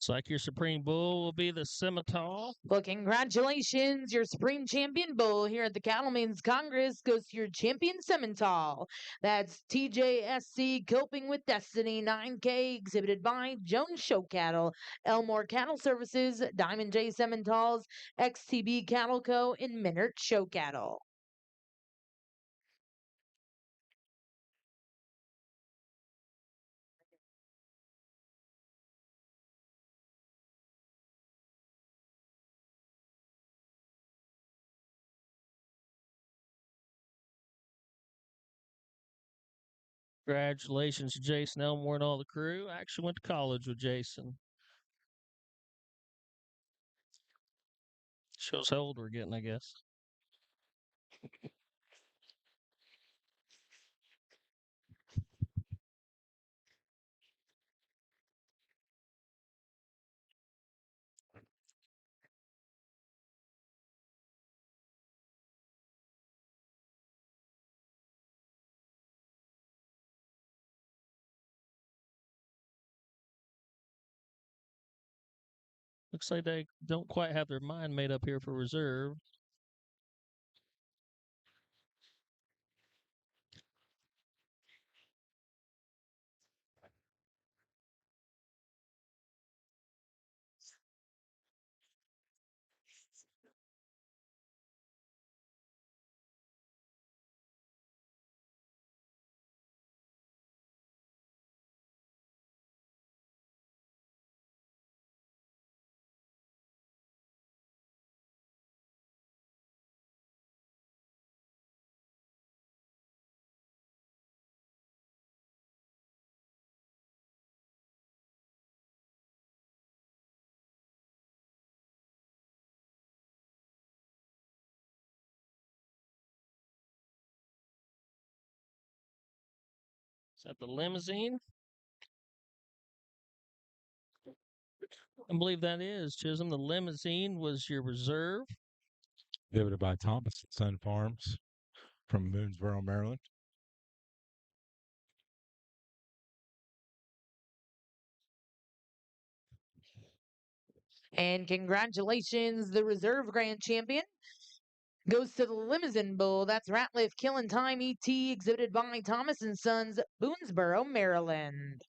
Looks like your Supreme Bull will be the Scimitar. Well, congratulations. Your Supreme Champion Bull here at the Cattlemen's Congress goes to your Champion Simmental. That's TJSC Coping with Destiny 9K, exhibited by Jones Show Cattle, Elmore Cattle Services, Diamond J Simmentals, XTB Cattle Co., and Minert Show Cattle. Congratulations to Jason Elmore and all the crew. I actually went to college with Jason. Shows how old we're getting, I guess. Looks like they don't quite have their mind made up here for reserve. Is that the limousine? I believe that is, Chisholm. The limousine was your reserve. Exhibited by Thomas Son Farms from Boonesboro, Maryland. And congratulations, the reserve grand champion goes to the Limousine Bull. That's Ratliff Killing Time ET, exhibited by Thomas and Sons, Boonesboro, Maryland.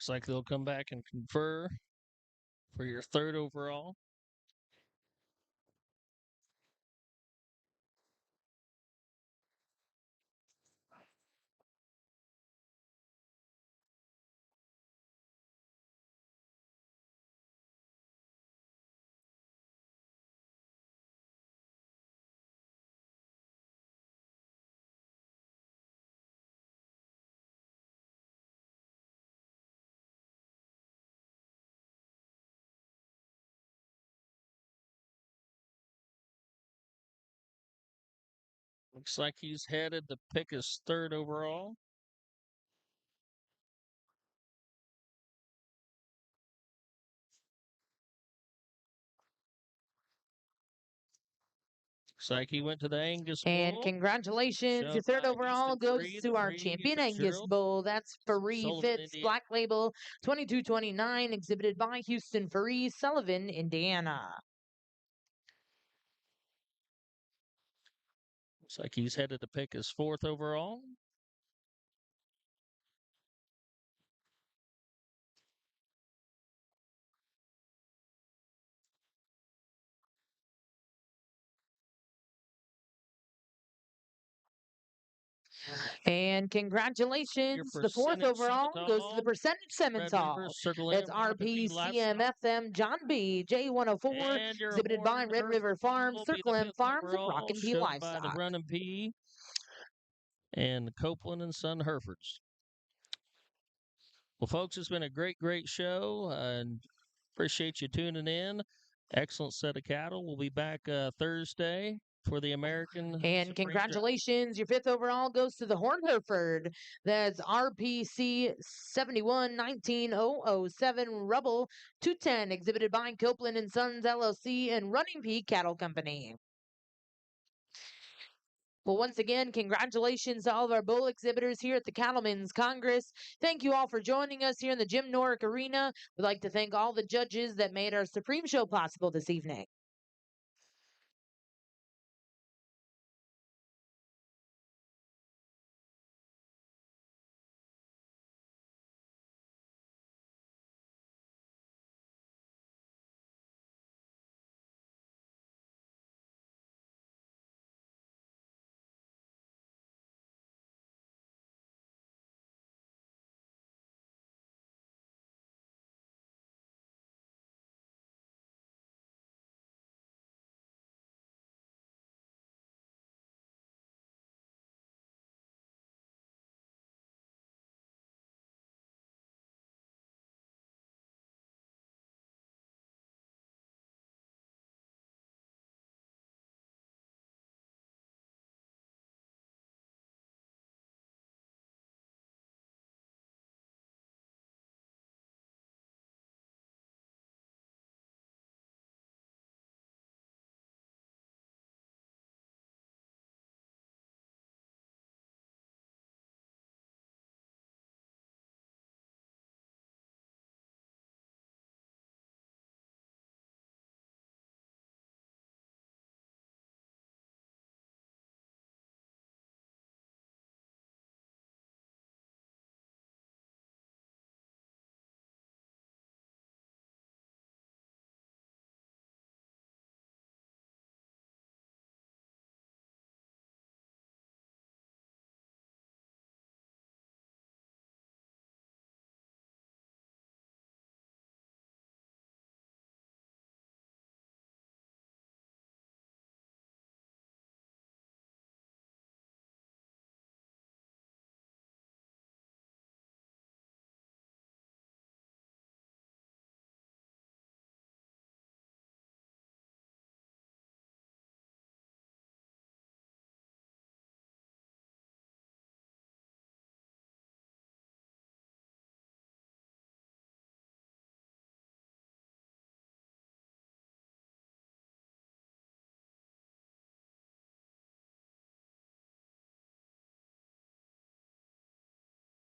Looks like they'll come back and confer for your third overall. Looks like he's headed to pick his third overall. Looks like he went to the Angus And Bull. congratulations, Shown your third by overall Houston goes Free, to the our Free champion Angus Fitzgerald. Bull. That's Free Sullivan, Fitz Indiana. Black Label 2229, exhibited by Houston Free, Sullivan, Indiana. Looks like he's headed to pick his fourth overall. And congratulations, the fourth percentage overall goes to the Simmental. percentage Red Simmental. River, Circle It's M, Rapid Livestock. RPCMFM John B. J104, And your exhibited by Horned Red River Hereford Farms, will be Circle the M fifth Farms, and overall, Rockin' P showed by the Livestock. Running P and the Copeland and Son Herefords. Well, folks, it's been a great show, and appreciate you tuning in. Excellent set of cattle. We'll be back Thursday for the American And Supreme congratulations, your fifth overall goes to the Horned Hereford. That's RPC 7119-007 Rubble 210, exhibited by Copeland and Sons LLC and Running P Cattle Company. Well, once again, congratulations to all of our bull exhibitors here at the Cattlemen's Congress. Thank you all for joining us here in the Jim Norick Arena. We'd like to thank all the judges that made our Supreme Show possible this evening.